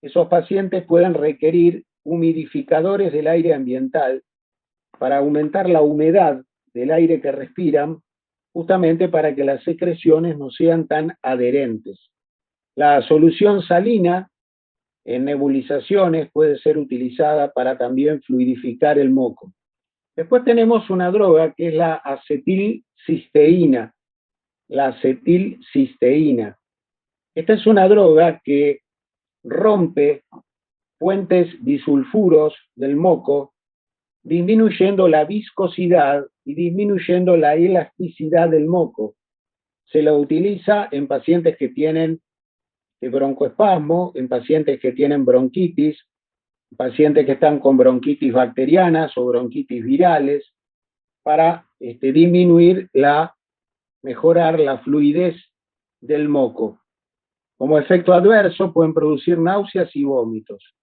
Esos pacientes pueden requerir humidificadores del aire ambiental para aumentar la humedad del aire que respiran, justamente para que las secreciones no sean tan adherentes. La solución salina en nebulizaciones puede ser utilizada para también fluidificar el moco. Después tenemos una droga que es la acetilcisteína. La acetilcisteína. Esta es una droga que rompe puentes disulfuros del moco, disminuyendo la viscosidad y disminuyendo la elasticidad del moco. Se la utiliza en pacientes que tienen broncoespasmo, en pacientes que tienen bronquitis, pacientes que están con bronquitis bacterianas o bronquitis virales, para mejorar la fluidez del moco. Como efecto adverso pueden producir náuseas y vómitos.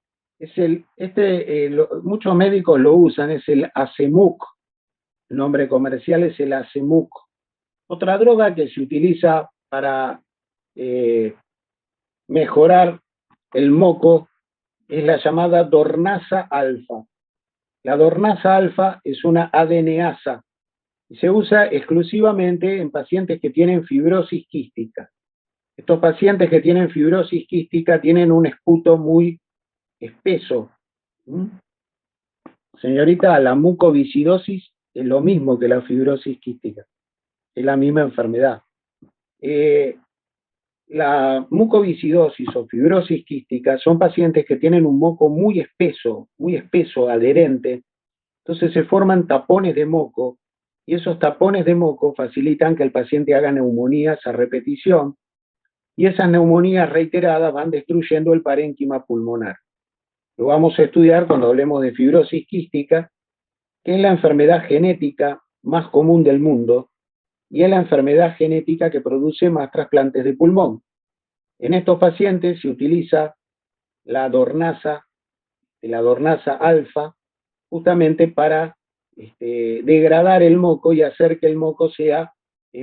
Muchos médicos lo usan, es el Acemuc. El nombre comercial es el Acemuc. Otra droga que se utiliza para mejorar el moco es la llamada dornasa alfa. La dornasa alfa es una adeneasa y se usa exclusivamente en pacientes que tienen fibrosis quística. Estos pacientes que tienen fibrosis quística tienen un esputo muy espeso. Señorita, la mucoviscidosis es lo mismo que la fibrosis quística. Es la misma enfermedad. La mucoviscidosis o fibrosis quística son pacientes que tienen un moco muy espeso, adherente. Entonces se forman tapones de moco y esos tapones de moco facilitan que el paciente haga neumonías a repetición y esas neumonías reiteradas van destruyendo el parénquima pulmonar. Lo vamos a estudiar cuando hablemos de fibrosis quística, que es la enfermedad genética más común del mundo y es la enfermedad genética que produce más trasplantes de pulmón. En estos pacientes se utiliza la dornasa alfa, justamente para degradar el moco y hacer que el moco sea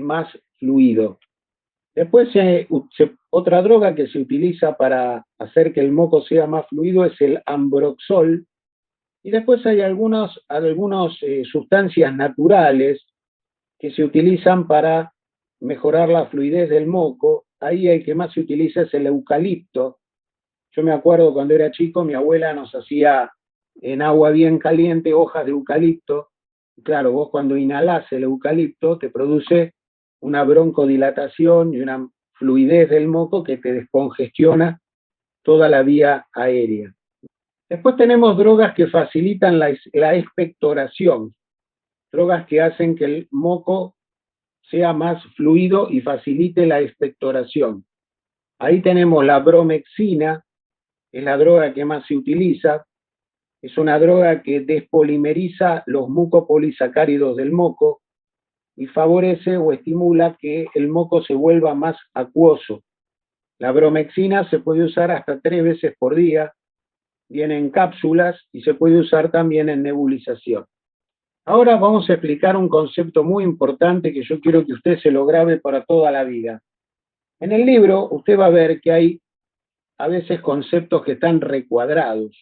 más fluido. Después, otra droga que se utiliza para hacer que el moco sea más fluido es el ambroxol. Y después hay algunas sustancias naturales que se utilizan para mejorar la fluidez del moco. Ahí el que más se utiliza es el eucalipto. Yo me acuerdo cuando era chico, mi abuela nos hacía en agua bien caliente hojas de eucalipto. Claro, vos cuando inhalás el eucalipto te produce una broncodilatación y una fluidez del moco que te descongestiona toda la vía aérea. Después tenemos drogas que facilitan la expectoración, drogas que hacen que el moco sea más fluido y facilite la expectoración. Ahí tenemos la bromexina, es la droga que más se utiliza, es una droga que despolimeriza los mucopolisacáridos del moco y favorece o estimula que el moco se vuelva más acuoso. La bromexina se puede usar hasta 3 veces por día, viene en cápsulas y se puede usar también en nebulización. Ahora vamos a explicar un concepto muy importante que yo quiero que usted se lo grabe para toda la vida. En el libro usted va a ver que hay a veces conceptos que están recuadrados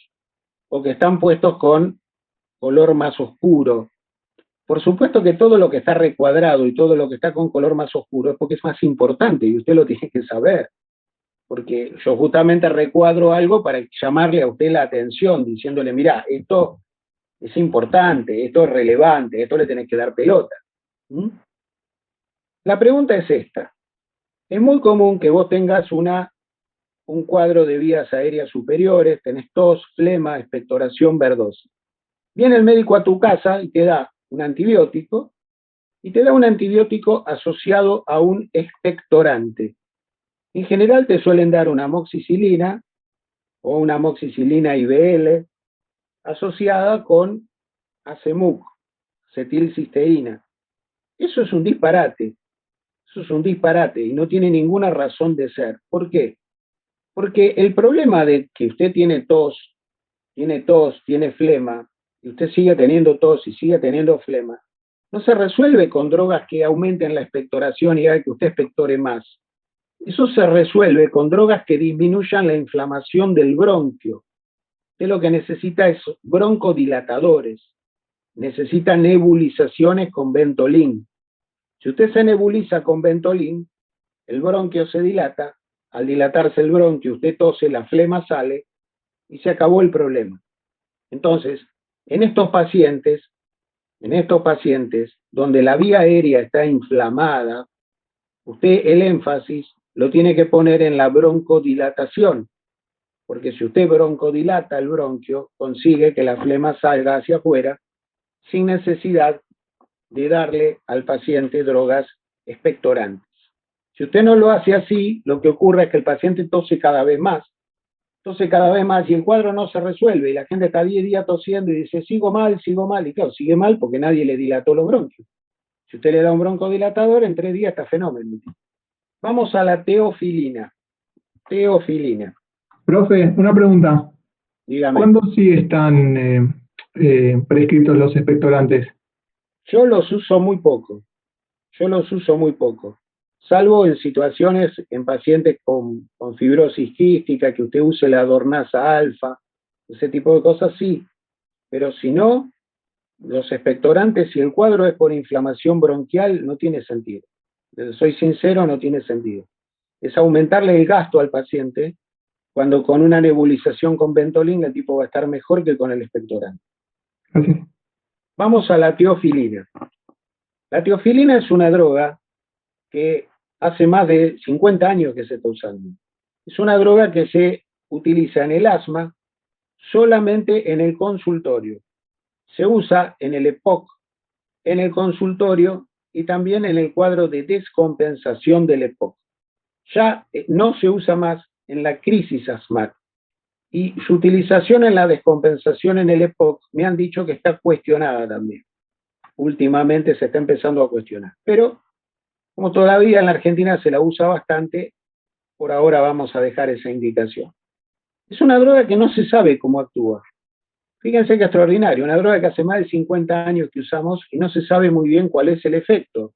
o que están puestos con color más oscuro. Por supuesto que todo lo que está recuadrado y todo lo que está con color más oscuro es porque es más importante y usted lo tiene que saber. Porque yo justamente recuadro algo para llamarle a usted la atención, diciéndole, mirá, esto es importante, esto es relevante, esto le tenés que dar pelota. ¿Mm? La pregunta es esta. Es muy común que vos tengas un cuadro de vías aéreas superiores, tenés tos, flema, expectoración verdosa. Viene el médico a tu casa y te da un antibiótico, asociado a un expectorante. En general te suelen dar una amoxicilina o una amoxicilina IBL asociada con ACEMUC, acetilcisteína. Eso es un disparate y no tiene ninguna razón de ser. ¿Por qué? Porque el problema de que usted tiene tos, tiene flema, y usted sigue teniendo tos y sigue teniendo flema, no se resuelve con drogas que aumenten la expectoración y hagan que usted expectore más. Eso se resuelve con drogas que disminuyan la inflamación del bronquio. Usted lo que necesita es broncodilatadores, necesita nebulizaciones con Ventolin. Si usted se nebuliza con Ventolin, el bronquio se dilata, al dilatarse el bronquio usted tose, la flema sale y se acabó el problema. Entonces, en estos pacientes donde la vía aérea está inflamada, usted el énfasis lo tiene que poner en la broncodilatación, porque si usted broncodilata el bronquio, consigue que la flema salga hacia afuera sin necesidad de darle al paciente drogas expectorantes. Si usted no lo hace así, lo que ocurre es que el paciente tose cada vez más y el cuadro no se resuelve y la gente está 10 días tosiendo y dice sigo mal, y claro, sigue mal porque nadie le dilató los bronquios. Si usted le da un broncodilatador, en 3 días está fenómeno. Vamos a la teofilina. Profe, una pregunta. Dígame. ¿Cuándo sí están prescritos los expectorantes? Yo los uso muy poco, salvo en situaciones en pacientes con fibrosis quística, que usted use la dornasa alfa, ese tipo de cosas sí, pero si no, los expectorantes, si el cuadro es por inflamación bronquial, no tiene sentido. Soy sincero, no tiene sentido. Es aumentarle el gasto al paciente, cuando con una nebulización con Ventolin el tipo va a estar mejor que con el expectorante. Gracias. Vamos a la teofilina. La teofilina es una droga que hace más de 50 años que se está usando. Es una droga que se utiliza en el asma solamente en el consultorio. Se usa en el EPOC, en el consultorio y también en el cuadro de descompensación del EPOC. Ya no se usa más en la crisis asmática. Y su utilización en la descompensación en el EPOC me han dicho que está cuestionada también. Últimamente se está empezando a cuestionar. Pero como todavía en la Argentina se la usa bastante, por ahora vamos a dejar esa indicación. Es una droga que no se sabe cómo actúa. Fíjense que extraordinario, una droga que hace más de 50 años que usamos y no se sabe muy bien cuál es el efecto.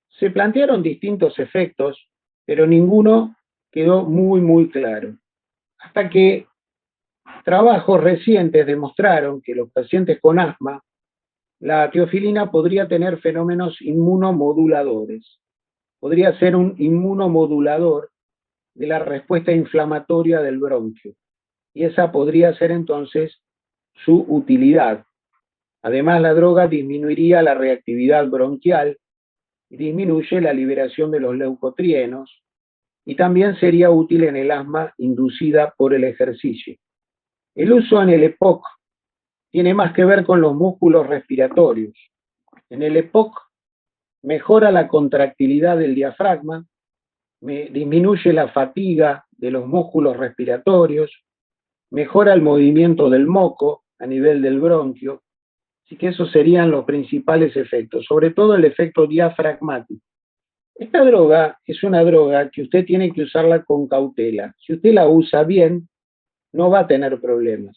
Se plantearon distintos efectos, pero ninguno quedó muy claro. Hasta que trabajos recientes demostraron que los pacientes con asma, la teofilina podría tener fenómenos inmunomoduladores. Podría ser un inmunomodulador de la respuesta inflamatoria del bronquio. Y esa podría ser entonces su utilidad. Además, la droga disminuiría la reactividad bronquial, disminuye la liberación de los leucotrienos y también sería útil en el asma inducida por el ejercicio. El uso en el EPOC tiene más que ver con los músculos respiratorios. En el EPOC mejora la contractilidad del diafragma, disminuye la fatiga de los músculos respiratorios, mejora el movimiento del moco a nivel del bronquio. Así que esos serían los principales efectos, sobre todo el efecto diafragmático. Esta droga es una droga que usted tiene que usarla con cautela. Si usted la usa bien, no va a tener problemas,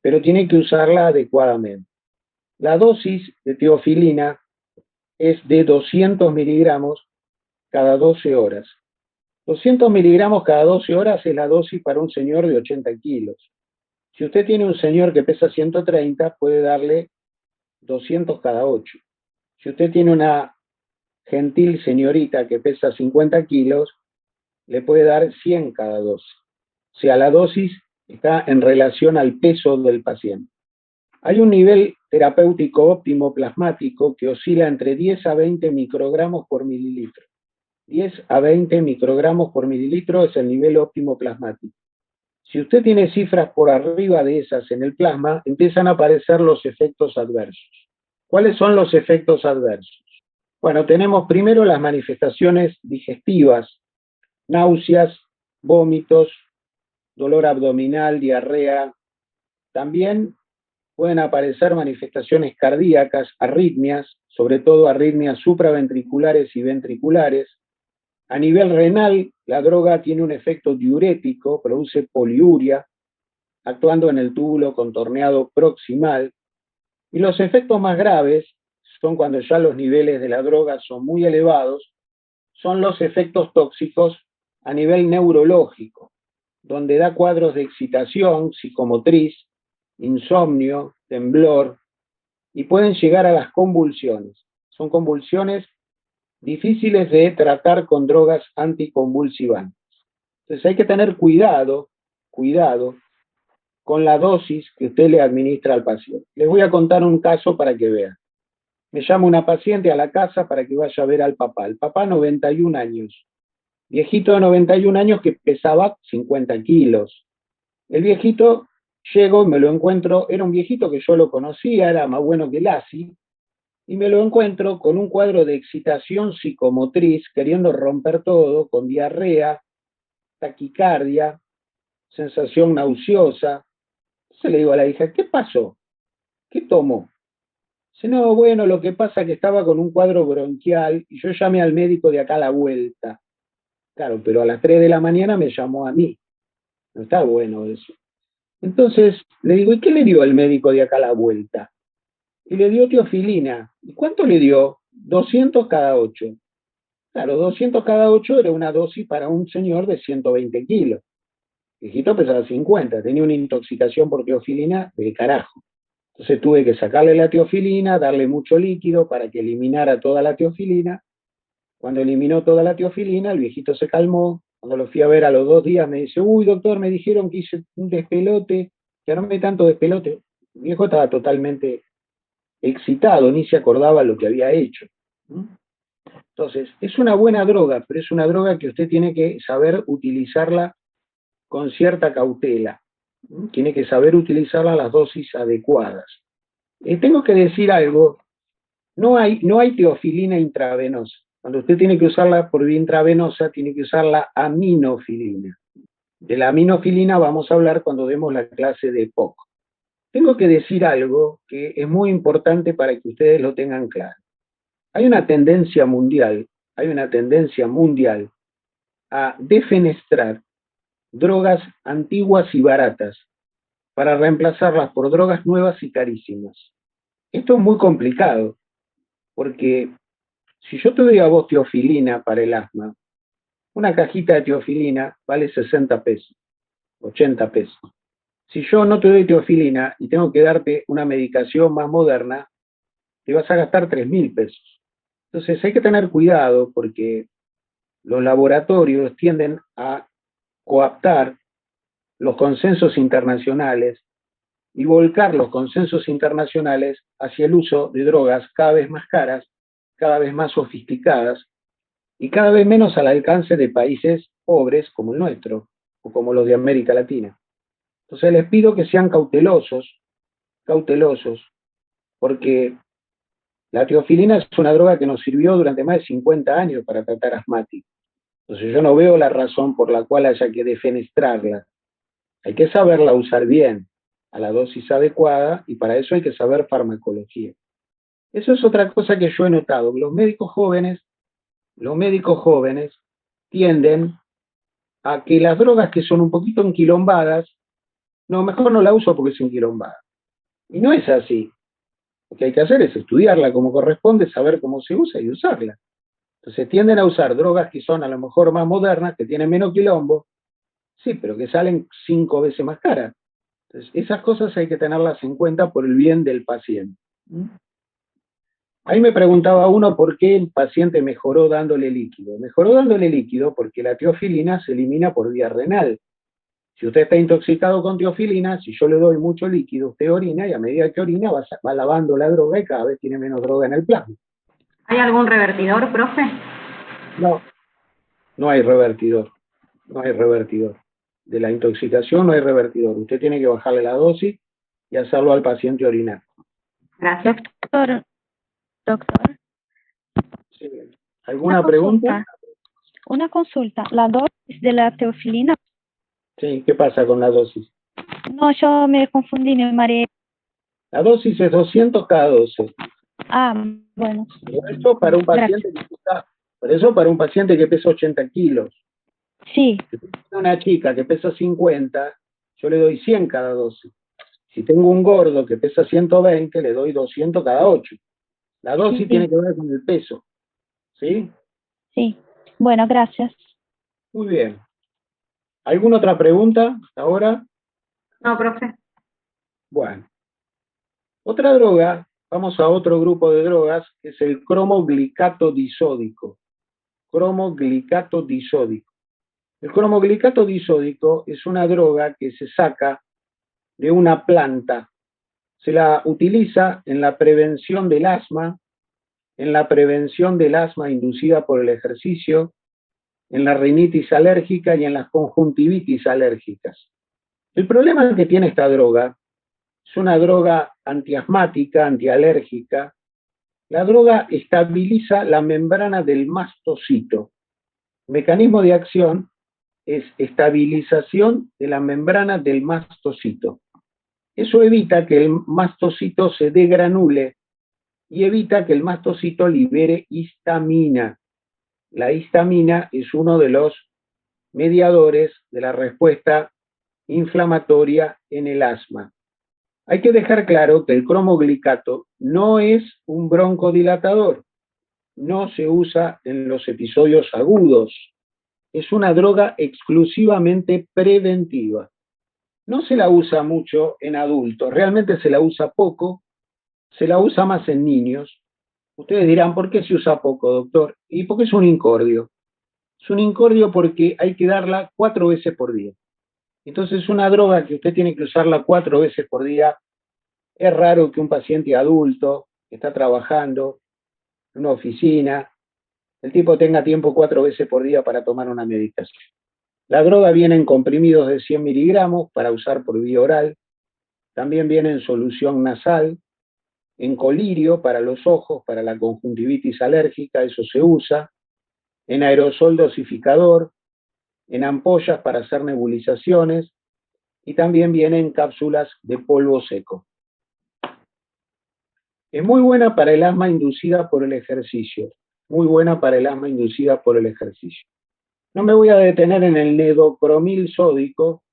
pero tiene que usarla adecuadamente. La dosis de teofilina es de 200 miligramos cada 12 horas. 200 miligramos cada 12 horas es la dosis para un señor de 80 kilos. Si usted tiene un señor que pesa 130, puede darle 200 cada 8. Si usted tiene una gentil señorita que pesa 50 kilos, le puede dar 100 cada 12. O sea, la dosis está en relación al peso del paciente. Hay un nivel terapéutico óptimo plasmático que oscila entre 10 a 20 microgramos por mililitro. 10 a 20 microgramos por mililitro es el nivel óptimo plasmático. Si usted tiene cifras por arriba de esas en el plasma, empiezan a aparecer los efectos adversos. ¿Cuáles son los efectos adversos? Bueno, tenemos primero las manifestaciones digestivas, náuseas, vómitos, dolor abdominal, diarrea. También pueden aparecer manifestaciones cardíacas, arritmias, sobre todo arritmias supraventriculares y ventriculares. A nivel renal, la droga tiene un efecto diurético, produce poliuria, actuando en el túbulo contorneado proximal. Y los efectos más graves son cuando ya los niveles de la droga son muy elevados, son los efectos tóxicos a nivel neurológico, donde da cuadros de excitación psicomotriz, insomnio, temblor, y pueden llegar a las convulsiones. Son convulsiones difíciles de tratar con drogas anticonvulsivantes. Entonces hay que tener cuidado con la dosis que usted le administra al paciente. Les voy a contar un caso para que vean. Me llama una paciente a la casa para que vaya a ver al papá. El papá 91 años. Viejito de 91 años que pesaba 50 kilos. El viejito, llego, me lo encuentro, era un viejito que yo lo conocía, era más bueno que Lassi, y me lo encuentro con un cuadro de excitación psicomotriz, queriendo romper todo, con diarrea, taquicardia, sensación nauseosa. Entonces le digo a la hija, ¿qué pasó? ¿Qué tomó? Dice, no, bueno, lo que pasa es que estaba con un cuadro bronquial y yo llamé al médico de acá a la vuelta. Claro, pero a las 3 de la mañana me llamó a mí. No está bueno eso. Entonces le digo, ¿y qué le dio el médico de acá a la vuelta? Y le dio teofilina. ¿Y cuánto le dio? 200 cada 8. Claro, 200 cada 8 era una dosis para un señor de 120 kilos. El viejito pesaba 50, tenía una intoxicación por teofilina del carajo. Entonces tuve que sacarle la teofilina, darle mucho líquido para que eliminara toda la teofilina. Cuando eliminó toda la teofilina, el viejito se calmó. Cuando lo fui a ver a los 2 días, me dice, uy, doctor, me dijeron que hice un despelote, que armé tanto despelote. El viejo estaba totalmente excitado, ni se acordaba lo que había hecho. Entonces, es una buena droga, pero es una droga que usted tiene que saber utilizarla con cierta cautela. Tiene que saber utilizarla a las dosis adecuadas. Tengo que decir algo, no hay teofilina intravenosa. Cuando usted tiene que usarla por vía intravenosa, tiene que usar la aminofilina. De la aminofilina vamos a hablar cuando demos la clase de POC. Tengo que decir algo que es muy importante para que ustedes lo tengan claro. Hay una tendencia mundial a defenestrar drogas antiguas y baratas para reemplazarlas por drogas nuevas y carísimas. Esto es muy complicado, porque si yo te doy a vos teofilina para el asma, una cajita de teofilina vale 60 pesos, 80 pesos. Si yo no te doy teofilina y tengo que darte una medicación más moderna, te vas a gastar 3.000 pesos. Entonces hay que tener cuidado porque los laboratorios tienden a coaptar los consensos internacionales y volcar los consensos internacionales hacia el uso de drogas cada vez más caras, cada vez más sofisticadas y cada vez menos al alcance de países pobres como el nuestro o como los de América Latina. Entonces les pido que sean cautelosos, porque la teofilina es una droga que nos sirvió durante más de 50 años para tratar asmáticos. Entonces yo no veo la razón por la cual haya que defenestrarla. Hay que saberla usar bien, a la dosis adecuada, y para eso hay que saber farmacología. Eso es otra cosa que yo he notado. Los médicos jóvenes tienden a que las drogas que son un poquito enquilombadas, no, mejor no la uso porque es enquilombada. Y no es así. Lo que hay que hacer es estudiarla como corresponde, saber cómo se usa y usarla. Entonces tienden a usar drogas que son a lo mejor más modernas, que tienen menos quilombo, sí, pero que salen 5 veces más caras. Entonces, esas cosas hay que tenerlas en cuenta por el bien del paciente. Ahí me preguntaba uno por qué el paciente mejoró dándole líquido. Mejoró dándole líquido porque la teofilina se elimina por vía renal. Si usted está intoxicado con teofilina, si yo le doy mucho líquido, usted orina y a medida que orina va lavando la droga y cada vez tiene menos droga en el plasma. ¿Hay algún revertidor, profe? No, no hay revertidor. No hay revertidor. De la intoxicación no hay revertidor. Usted tiene que bajarle la dosis y hacerlo al paciente orinar. Gracias. Doctor, Sí. ¿Alguna pregunta? Una consulta. La dosis de la teofilina. Sí, ¿qué pasa con la dosis? No, yo me confundí, me mareé. La dosis es 200 cada 12. Ah, bueno. Por eso para un paciente que pesa 80 kilos. Sí. Si tengo una chica que pesa 50, yo le doy 100 cada 12. Si tengo un gordo que pesa 120, le doy 200 cada 8. La dosis Sí. tiene que ver con el peso. ¿Sí? Sí. Bueno, gracias. Muy bien. ¿Alguna otra pregunta hasta ahora? No, profe. Bueno. Otra droga, vamos a otro grupo de drogas, que es el cromoglicato disódico. Cromoglicato disódico. El cromoglicato disódico es una droga que se saca de una planta. Se la utiliza en la prevención del asma, inducida por el ejercicio, en la rinitis alérgica y en las conjuntivitis alérgicas. El problema que tiene esta droga es una droga antiasmática, antialérgica. La droga estabiliza la membrana del mastocito. El mecanismo de acción es estabilización de la membrana del mastocito. Eso evita que el mastocito se degranule y evita que el mastocito libere histamina. La histamina es uno de los mediadores de la respuesta inflamatoria en el asma. Hay que dejar claro que el cromoglicato no es un broncodilatador, no se usa en los episodios agudos, es una droga exclusivamente preventiva. No se la usa mucho en adultos, realmente se la usa poco, se la usa más en niños. Ustedes dirán, ¿por qué se usa poco, doctor? Y porque es un incordio. Es un incordio porque hay que darla 4 veces por día. Entonces es una droga que usted tiene que usarla 4 veces por día. Es raro que un paciente adulto que está trabajando en una oficina el tipo tenga tiempo 4 veces por día para tomar una medicación. La droga viene en comprimidos de 100 miligramos para usar por vía oral, también viene en solución nasal, en colirio para los ojos, para la conjuntivitis alérgica, eso se usa, en aerosol dosificador, en ampollas para hacer nebulizaciones y también viene en cápsulas de polvo seco. Es muy buena para el asma inducida por el ejercicio, muy buena para el asma inducida por el ejercicio. No me voy a detener en el nedocromil sódico,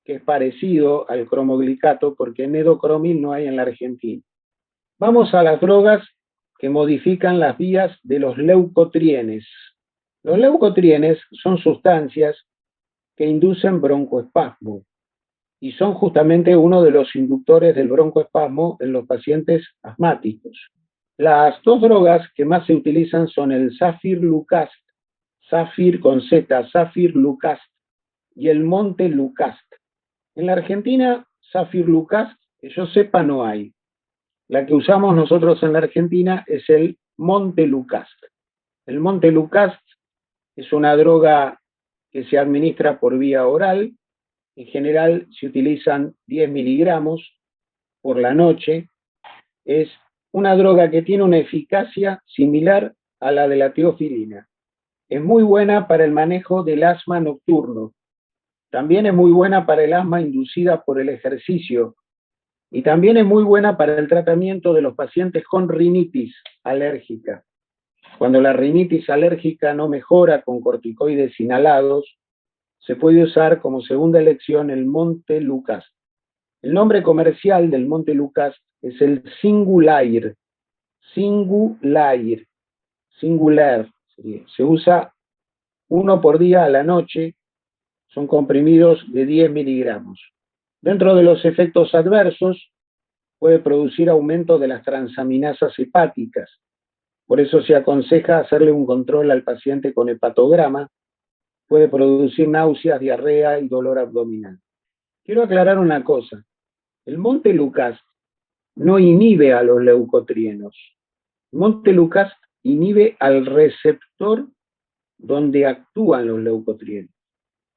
que es parecido al cromoglicato, porque nedocromil no hay en la Argentina. Vamos a las drogas que modifican las vías de los leucotrienes. Los leucotrienes son sustancias que inducen broncoespasmo y son justamente uno de los inductores del broncoespasmo en los pacientes asmáticos. Las dos drogas que más se utilizan son el Zafir-Lucast, Zafir con Z, Zafir-Lucast, y el Montelukast. En la Argentina, Zafir-Lucast, que yo sepa, no hay. La que usamos nosotros en la Argentina es el Montelukast. El Montelukast es una droga que se administra por vía oral. En general se utilizan 10 miligramos por la noche. Es una droga que tiene una eficacia similar a la de la teofilina. Es muy buena para el manejo del asma nocturno. También es muy buena para el asma inducida por el ejercicio. Y también es muy buena para el tratamiento de los pacientes con rinitis alérgica. Cuando la rinitis alérgica no mejora con corticoides inhalados, se puede usar como segunda elección el Montelukast. El nombre comercial del Montelukast es el Singulair. Singulair. Singular. Se usa 1 por día a la noche. Son comprimidos de 10 miligramos. Dentro de los efectos adversos, puede producir aumento de las transaminasas hepáticas. Por eso se aconseja hacerle un control al paciente con hepatograma. Puede producir náuseas, diarrea y dolor abdominal. Quiero aclarar una cosa. El Montelukast no inhibe a los leucotrienos. El Montelukast inhibe al receptor donde actúan los leucotrienos.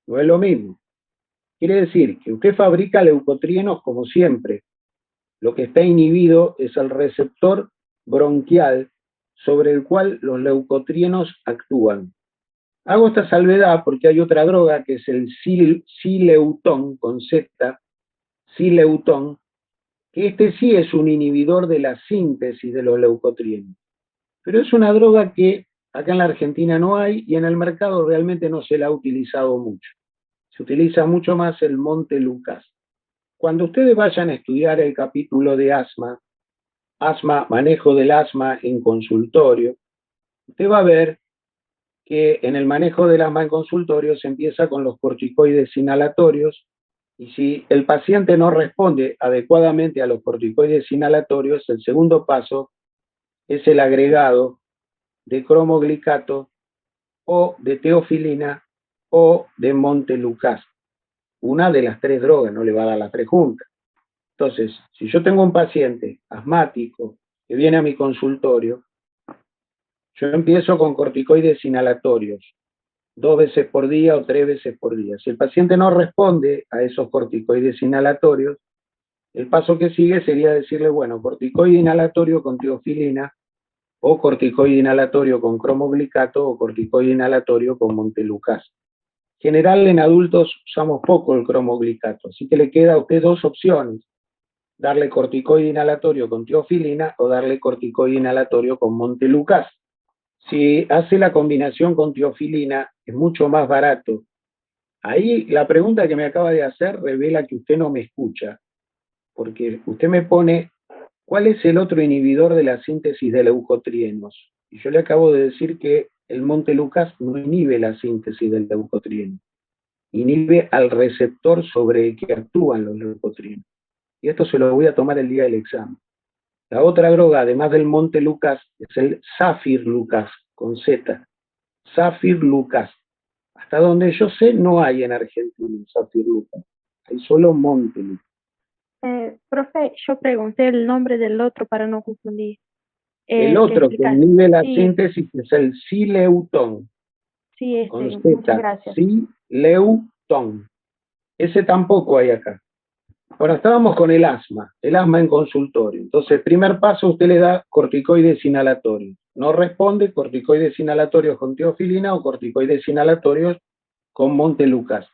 No es lo mismo. Quiere decir que usted fabrica leucotrienos como siempre. Lo que está inhibido es el receptor bronquial sobre el cual los leucotrienos actúan. Hago esta salvedad porque hay otra droga que es el Sileutón, con Z, Sileutón, que este sí es un inhibidor de la síntesis de los leucotrienos. Pero es una droga que acá en la Argentina no hay y en el mercado realmente no se la ha utilizado mucho. Se utiliza mucho más el Montelukast. Cuando ustedes vayan a estudiar el capítulo de asma, manejo del asma en consultorio, usted va a ver que en el manejo del asma en consultorio se empieza con los corticoides inhalatorios y si el paciente no responde adecuadamente a los corticoides inhalatorios, el segundo paso es el agregado de cromoglicato o de teofilina o de Montelukast. Una de las 3 drogas, no le va a dar las 3 juntas. Entonces, si yo tengo un paciente asmático que viene a mi consultorio, yo empiezo con corticoides inhalatorios, 2 veces por día o 3 veces por día. Si el paciente no responde a esos corticoides inhalatorios, el paso que sigue sería decirle, bueno, corticoide inhalatorio con teofilina, o corticoide inhalatorio con cromoglicato, o corticoide inhalatorio con Montelukast. En general, en adultos usamos poco el cromoglicato, así que le queda a usted 2 opciones: darle corticoide inhalatorio con teofilina o darle corticoide inhalatorio con Montelukast. Si hace la combinación con teofilina, es mucho más barato. Ahí la pregunta que me acaba de hacer revela que usted no me escucha, porque usted me pone, ¿cuál es el otro inhibidor de la síntesis de leucotrienos? Y yo le acabo de decir que el Montelukast no inhibe la síntesis del leucotrieno, inhibe al receptor sobre el que actúan los leucotrienos. Y esto se lo voy a tomar el día del examen. La otra droga, además del Montelukast, es el Zafir-Lucast, con Z. Zafir-Lucast. Hasta donde yo sé, no hay en Argentina Zafir-Lucast. Hay solo Montelukast. Profe, yo pregunté el nombre del otro para no confundir. El otro que inhibe la Sí, síntesis es el sileutón, sí, con muchas Z, gracias. sileutón. Ese tampoco hay acá. Ahora estábamos con el asma en consultorio. Entonces, el primer paso usted le da corticoides inhalatorios. No responde, corticoides inhalatorios con teofilina o corticoides inhalatorios con Montelukast.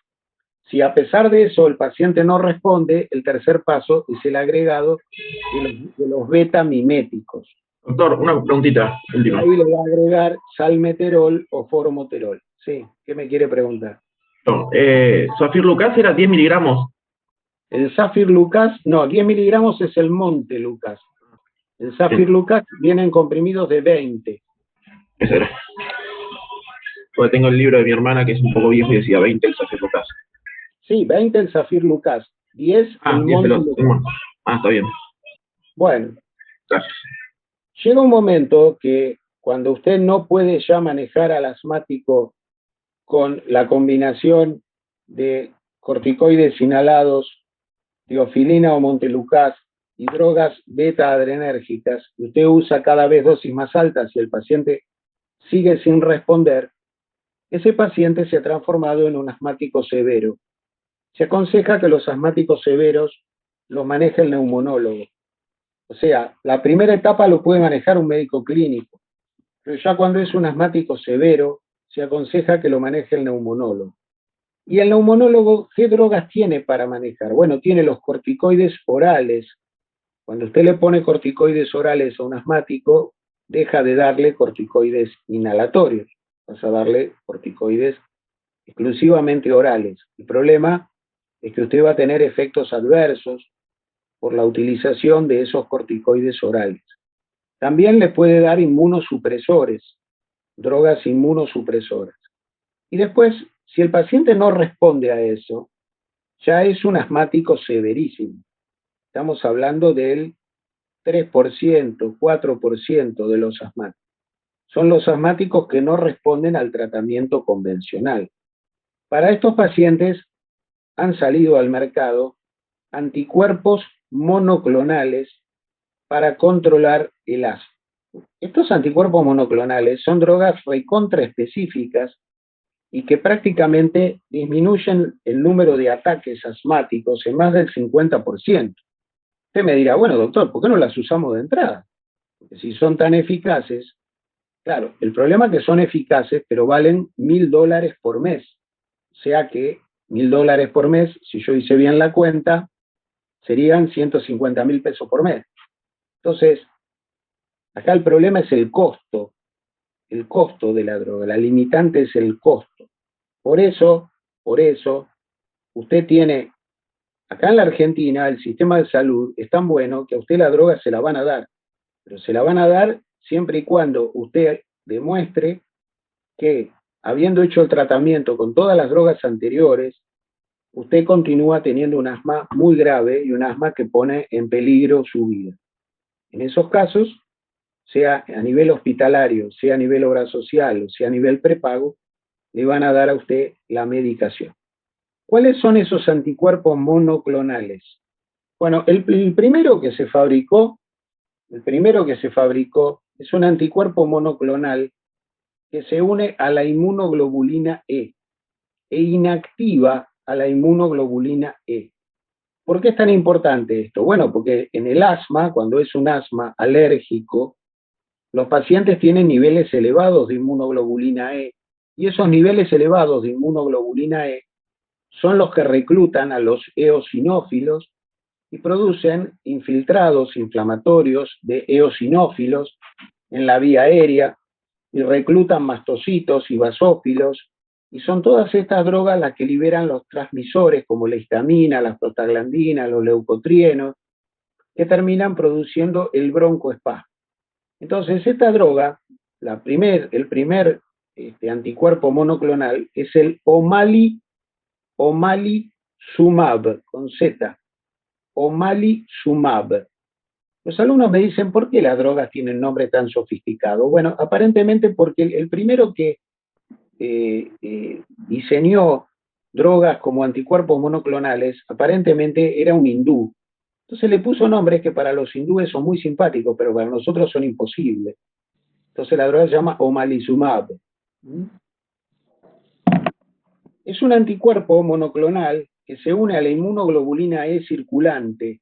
Si a pesar de eso el paciente no responde, el tercer paso es el agregado de los beta-miméticos. Doctor, una preguntita última. Ahí le va a agregar salmeterol o formoterol. Sí, ¿qué me quiere preguntar? No, Safir-Lucas era 10 miligramos. El Safir-Lucas, no, 10 miligramos es el Montelukast. El Safir-Lucas vienen comprimidos de 20. Eso era. Porque tengo el libro de mi hermana que es un poco viejo y decía 20 el Safir-Lucas. Sí, 20 el Safir-Lucas, 10 el 10 Montelukast. está bien. Bueno, Gracias. llega un momento que cuando usted no puede ya manejar al asmático con la combinación de corticoides inhalados, teofilina o Montelukast y drogas beta-adrenérgicas, y usted usa cada vez dosis más altas y el paciente sigue sin responder, ese paciente se ha transformado en un asmático severo. Se aconseja que los asmáticos severos los maneje el neumonólogo. O sea, la primera etapa lo puede manejar un médico clínico, pero ya cuando es un asmático severo, se aconseja que lo maneje el neumonólogo. Y el neumonólogo, ¿qué drogas tiene para manejar? Bueno, tiene los corticoides orales. Cuando usted le pone corticoides orales a un asmático, deja de darle corticoides inhalatorios. Vas a darle corticoides exclusivamente orales. El problema es que usted va a tener efectos adversos por la utilización de esos corticoides orales. También le puede dar inmunosupresores, drogas inmunosupresoras. Y después, si el paciente no responde a eso, ya es un asmático severísimo. Estamos hablando del 3%, 4% de los asmáticos. Son los asmáticos que no responden al tratamiento convencional. Para estos pacientes han salido al mercado anticuerpos monoclonales para controlar el asma. Estos anticuerpos monoclonales son drogas recontraespecíficas y que prácticamente disminuyen el número de ataques asmáticos en más del 50%. Usted me dirá, bueno, doctor, ¿por qué no las usamos de entrada? Porque si son tan eficaces, claro, el problema es que son eficaces, pero valen $1.000 por mes. O sea que $1.000 por mes, si yo hice bien la cuenta, serían 150.000 pesos por mes. Entonces, acá el problema es el costo de la droga, la limitante es el costo. Por eso, usted tiene, acá en la Argentina, el sistema de salud es tan bueno que a usted la droga se la van a dar, pero se la van a dar siempre y cuando usted demuestre que, habiendo hecho el tratamiento con todas las drogas anteriores, usted continúa teniendo un asma muy grave y un asma que pone en peligro su vida. En esos casos, sea a nivel hospitalario, sea a nivel obra social o sea a nivel prepago, le van a dar a usted la medicación. ¿Cuáles son esos anticuerpos monoclonales? Bueno, el primero que se fabricó es un anticuerpo monoclonal que se une a la inmunoglobulina E inactiva a la inmunoglobulina E. ¿Por qué es tan importante esto? Bueno, porque en el asma, cuando es un asma alérgico, los pacientes tienen niveles elevados de inmunoglobulina E, y esos niveles elevados de inmunoglobulina E son los que reclutan a los eosinófilos y producen infiltrados inflamatorios de eosinófilos en la vía aérea y reclutan mastocitos y basófilos, y son todas estas drogas las que liberan los transmisores como la histamina, las prostaglandinas, los leucotrienos, que terminan produciendo el broncoespasmo. Entonces, esta droga, el primer anticuerpo monoclonal es el omalizumab, con Z, omalizumab. Los alumnos me dicen, ¿por qué las drogas tienen nombre tan sofisticado? Bueno, aparentemente porque el primero que diseñó drogas como anticuerpos monoclonales, aparentemente era un hindú, Entonces le puso nombres que para los hindúes son muy simpáticos, pero para nosotros son imposibles. Entonces la droga se llama omalizumab. Es un anticuerpo monoclonal que se une a la inmunoglobulina E circulante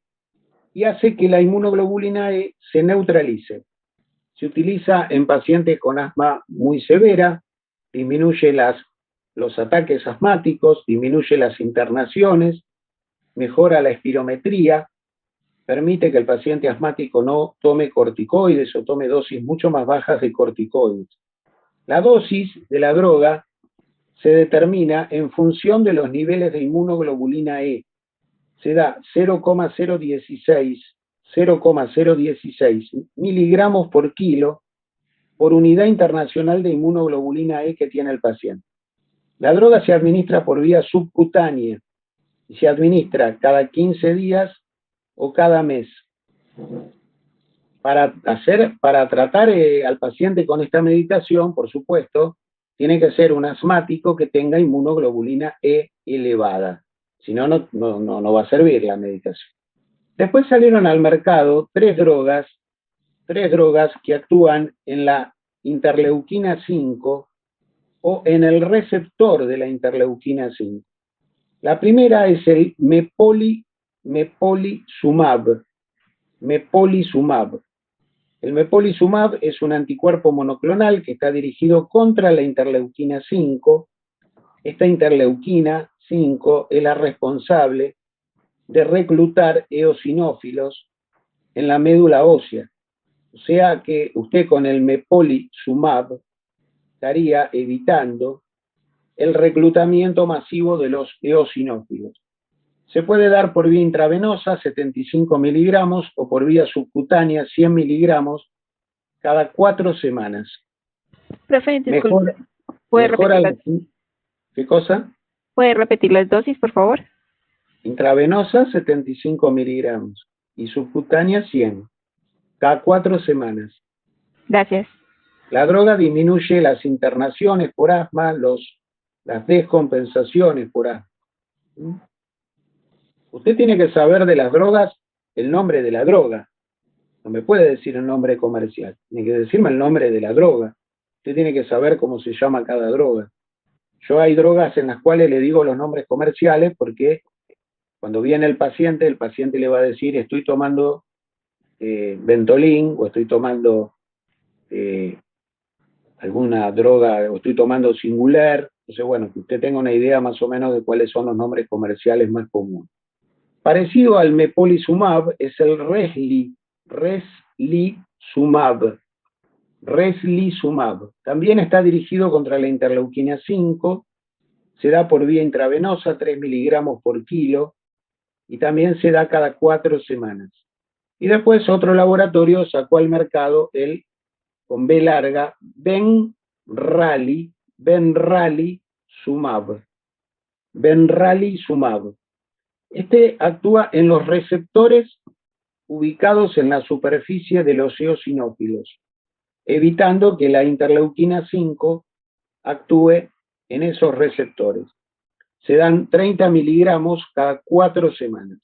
y hace que la inmunoglobulina E se neutralice. Se utiliza en pacientes con asma muy severa, disminuye los ataques asmáticos, disminuye las internaciones, mejora la espirometría, permite que el paciente asmático no tome corticoides o tome dosis mucho más bajas de corticoides. La dosis de la droga se determina en función de los niveles de inmunoglobulina E. Se da 0,016 miligramos por kilo por unidad internacional de inmunoglobulina E que tiene el paciente. La droga se administra por vía subcutánea y se administra cada 15 días o cada mes. Para tratar al paciente con esta medicación, por supuesto, tiene que ser un asmático que tenga inmunoglobulina E elevada. Si no, no va a servir la medicación. Después salieron al mercado tres drogas que actúan en la interleuquina 5 o en el receptor de la interleuquina 5. La primera es el mepolizumab. El mepolizumab es un anticuerpo monoclonal que está dirigido contra la interleuquina 5. Esta interleuquina 5 es la responsable de reclutar eosinófilos en la médula ósea. O sea que usted con el mepolizumab estaría evitando el reclutamiento masivo de los eosinófilos. Se puede dar por vía intravenosa, 75 miligramos, o por vía subcutánea, 100 miligramos, cada 4 semanas. Profe, disculpe. ¿Qué cosa? ¿Puede repetir las dosis, por favor? Intravenosa, 75 miligramos, y subcutánea, 100, cada 4 semanas. Gracias. La droga disminuye las internaciones por asma, las descompensaciones por asma. Usted tiene que saber de las drogas el nombre de la droga. No me puede decir el nombre comercial. Tiene que decirme el nombre de la droga. Usted tiene que saber cómo se llama cada droga. Yo hay drogas en las cuales le digo los nombres comerciales porque cuando viene el paciente le va a decir estoy tomando Ventolin o estoy tomando alguna droga o estoy tomando Singular. Entonces, bueno, que usted tenga una idea más o menos de cuáles son los nombres comerciales más comunes. Parecido al mepolizumab es el reslicumab. También está dirigido contra la interleuquina 5, se da por vía intravenosa, 3 miligramos por kilo, y también se da cada 4 semanas. Y después otro laboratorio sacó al mercado el, con B larga, benralizumab. Este actúa en los receptores ubicados en la superficie de los eosinófilos, evitando que la interleuquina 5 actúe en esos receptores. Se dan 30 miligramos cada 4 semanas.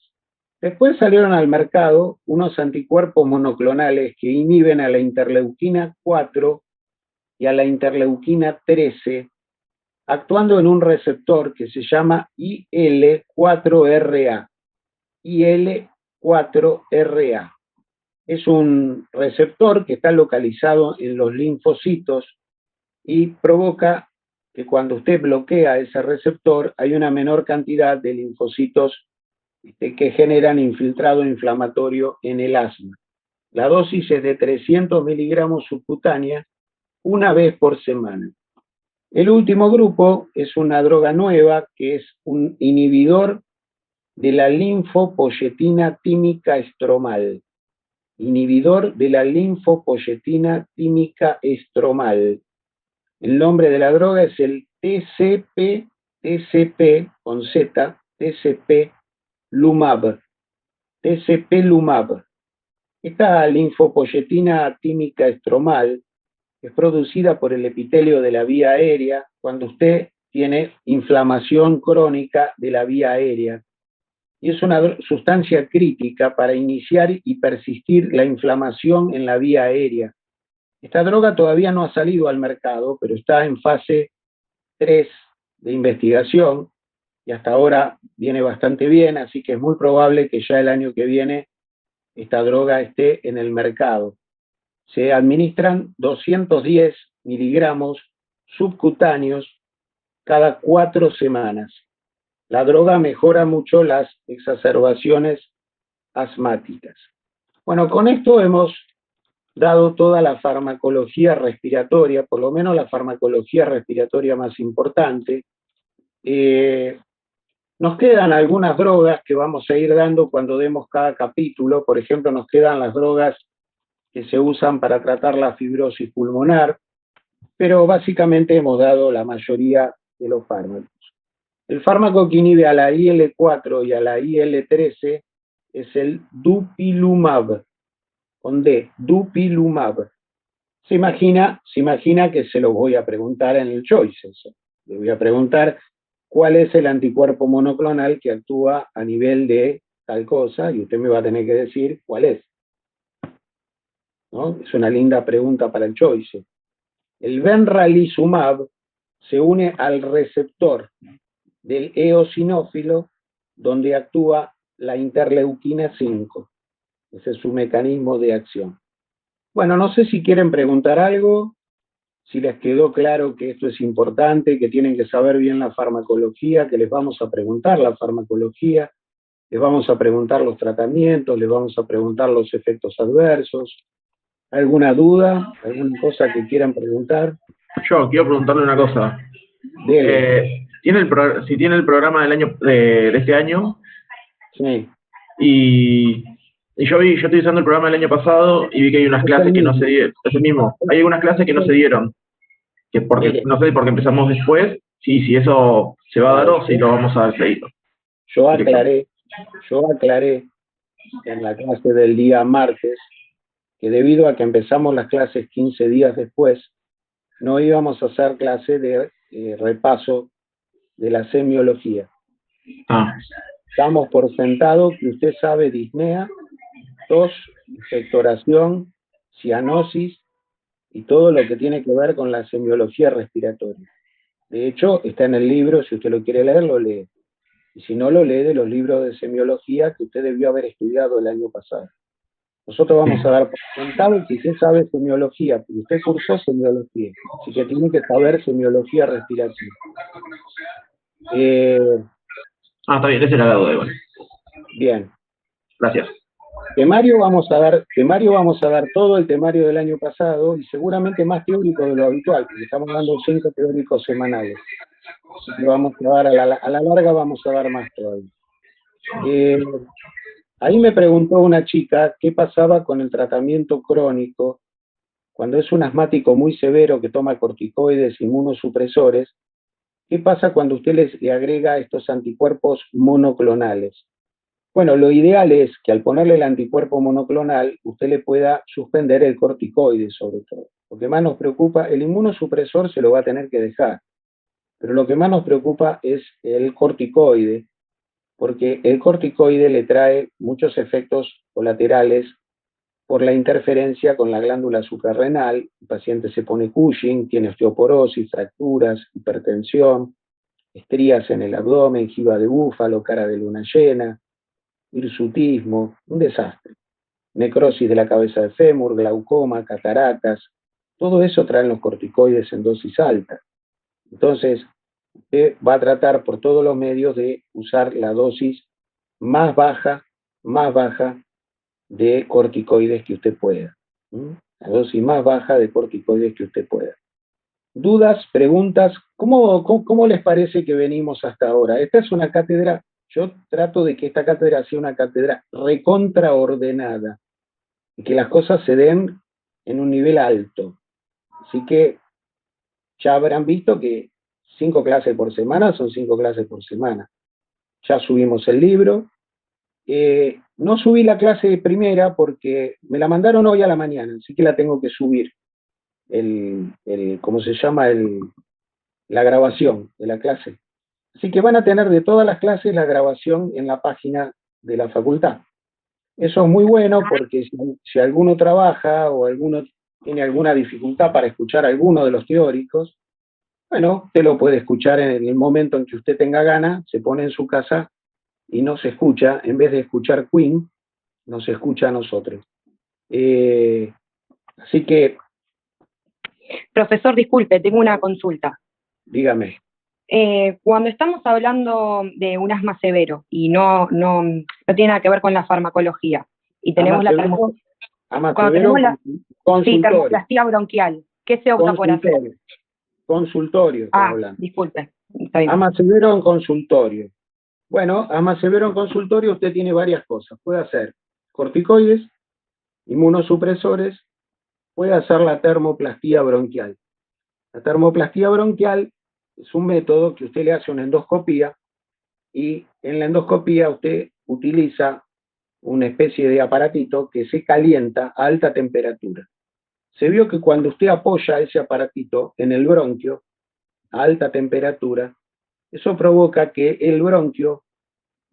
Después salieron al mercado unos anticuerpos monoclonales que inhiben a la interleuquina 4 y a la interleuquina 13, actuando en un receptor que se llama IL4RA. IL4RA. Es un receptor que está localizado en los linfocitos y provoca que cuando usted bloquea ese receptor hay una menor cantidad de linfocitos que generan infiltrado inflamatorio en el asma. La dosis es de 300 miligramos subcutánea una vez por semana. El último grupo es una droga nueva que es un inhibidor de la linfopoyetina tímica estromal. Inhibidor de la linfopoyetina tímica estromal. El nombre de la droga es el TCP con Z, TCP-Lumab. TCP-Lumab. Esta linfopoyetina tímica estromal es producida por el epitelio de la vía aérea cuando usted tiene inflamación crónica de la vía aérea. y es una sustancia crítica para iniciar y persistir la inflamación en la vía aérea. Esta droga todavía no ha salido al mercado, pero está en fase 3 de investigación y hasta ahora viene bastante bien, así que es muy probable que ya el año que viene esta droga esté en el mercado. Se administran 210 miligramos subcutáneos cada 4 semanas. La droga mejora mucho las exacerbaciones asmáticas. Bueno, con esto hemos dado toda la farmacología respiratoria, por lo menos la farmacología respiratoria más importante. Nos quedan algunas drogas que vamos a ir dando cuando demos cada capítulo. Por ejemplo, nos quedan las drogas que se usan para tratar la fibrosis pulmonar, pero básicamente hemos dado la mayoría de los fármacos. El fármaco que inhibe a la IL-4 y a la IL-13 es el dupilumab, con D, dupilumab. Se imagina que se lo voy a preguntar en el choice eso. Le voy a preguntar cuál es el anticuerpo monoclonal que actúa a nivel de tal cosa, y usted me va a tener que decir cuál es. ¿No? Es una linda pregunta para el choice. El benralizumab se une al receptor del eosinófilo donde actúa la interleuquina 5. Ese es su mecanismo de acción. Bueno, no sé si quieren preguntar algo, si les quedó claro que esto es importante, que tienen que saber bien la farmacología, que les vamos a preguntar la farmacología, les vamos a preguntar los tratamientos, les vamos a preguntar los efectos adversos. ¿Alguna duda? ¿Alguna cosa que quieran preguntar? Yo quiero preguntarle una cosa. Dele. Si tiene el programa del año de este año, Sí. y yo estoy usando el programa del año pasado y vi que hay unas clases que no se dieron. Es el mismo. Hay algunas clases que no se dieron. Que porque, no sé, porque empezamos después, si eso se va a dar o si lo vamos a dar seguido. Yo aclaré en la clase del día martes que debido a que empezamos las clases 15 días después, no íbamos a hacer clase de repaso de la semiología. Damos por sentado que usted sabe disnea, tos, expectoración, cianosis y todo lo que tiene que ver con la semiología respiratoria. De hecho, está en el libro, si usted lo quiere leer, lo lee. Y si no, lo lee de los libros de semiología que usted debió haber estudiado el año pasado. Nosotros vamos a dar por sentado que usted sabe semiología, porque usted cursó semiología, así que tiene que saber semiología respiratoria. Está bien, ese era la duda igual. Bien. Gracias. Temario vamos a dar todo el temario del año pasado y seguramente más teórico de lo habitual, porque estamos dando 5 teóricos semanales. Así que vamos a dar a la larga vamos a dar más todavía. Ahí me preguntó una chica qué pasaba con el tratamiento crónico cuando es un asmático muy severo que toma corticoides, inmunosupresores. ¿Qué pasa cuando usted le agrega estos anticuerpos monoclonales? Bueno, lo ideal es que al ponerle el anticuerpo monoclonal, usted le pueda suspender el corticoide sobre todo. Lo que más nos preocupa, el inmunosupresor se lo va a tener que dejar, pero lo que más nos preocupa es el corticoide, porque el corticoide le trae muchos efectos colaterales por la interferencia con la glándula suprarrenal. El paciente se pone Cushing, tiene osteoporosis, fracturas, hipertensión, estrías en el abdomen, jiba de búfalo, cara de luna llena, hirsutismo, un desastre. Necrosis de la cabeza de fémur, glaucoma, cataratas, todo eso traen los corticoides en dosis alta. Entonces, usted va a tratar por todos los medios de usar la dosis más baja de corticoides que usted pueda. La dosis más baja de corticoides que usted pueda. ¿Dudas, preguntas? ¿Cómo les parece que venimos hasta ahora? Esta es una cátedra, yo trato de que esta cátedra sea una cátedra recontraordenada y que las cosas se den en un nivel alto. Así que ya habrán visto que 5 clases por semana son 5 clases por semana. Ya subimos el libro. No subí la clase primera porque me la mandaron hoy a la mañana, así que la tengo que subir. ¿Cómo se llama? La grabación de la clase. Así que van a tener de todas las clases la grabación en la página de la facultad. Eso es muy bueno porque si alguno trabaja o alguno tiene alguna dificultad para escuchar alguno de los teóricos, bueno, usted lo puede escuchar en el momento en que usted tenga ganas, se pone en su casa y no se escucha, en vez de escuchar Queen, nos escucha a nosotros. Así que... Profesor, disculpe, tengo una consulta. Dígame. Cuando estamos hablando de un asma severo y no tiene nada que ver con la farmacología, y tenemos termoplastía bronquial, ¿qué se opta por hacer? Consultorio. Disculpe. Asma severo en consultorio. Bueno, asma severo en consultorio usted tiene varias cosas. Puede hacer corticoides, inmunosupresores, puede hacer la termoplastía bronquial. La termoplastía bronquial es un método que usted le hace una endoscopía y en la endoscopía usted utiliza una especie de aparatito que se calienta a alta temperatura. Se vio que cuando usted apoya ese aparatito en el bronquio a alta temperatura, eso provoca que el bronquio,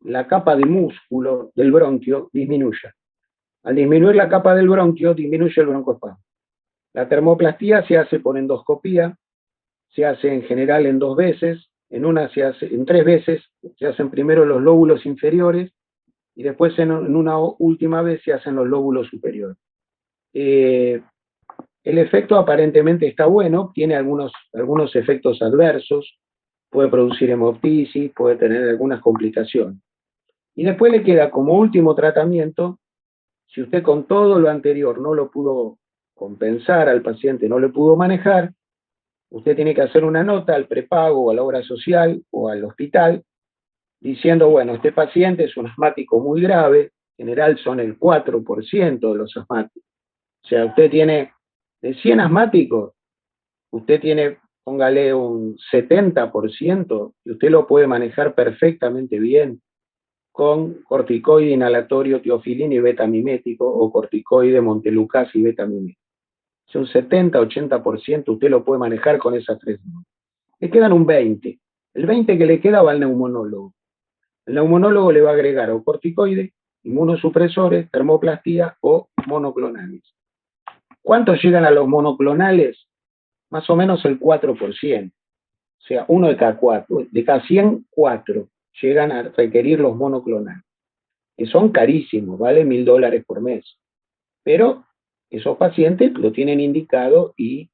la capa de músculo del bronquio, disminuya. Al disminuir la capa del bronquio, disminuye el broncoespasmo. La termoplastía se hace por endoscopía, se hace en general en 2 veces, en 3 veces, se hacen primero los lóbulos inferiores y después en una última vez se hacen los lóbulos superiores. El efecto aparentemente está bueno, tiene algunos efectos adversos, puede producir hemoptisis, puede tener algunas complicaciones. Y después le queda como último tratamiento, si usted con todo lo anterior no lo pudo compensar al paciente, no le pudo manejar, usted tiene que hacer una nota al prepago o a la obra social o al hospital diciendo, bueno, este paciente es un asmático muy grave, en general son el 4% de los asmáticos. O sea, usted tiene, de 100 asmáticos, usted tiene, póngale un 70%, y usted lo puede manejar perfectamente bien con corticoide inhalatorio teofilina y betamimético o corticoide montelukast y betamimético. Si un 70-80% usted lo puede manejar con esas 3 dosis. Le quedan un 20%. El 20% que le queda va al neumonólogo. El neumonólogo le va a agregar o corticoides, inmunosupresores, termoplastía o monoclonales. ¿Cuántos llegan a los monoclonales? Más o menos el 4%. O sea, 1 de cada 4. De cada 100, 4 llegan a requerir los monoclonales, que son carísimos, vale $1.000 por mes. Pero esos pacientes lo tienen indicado y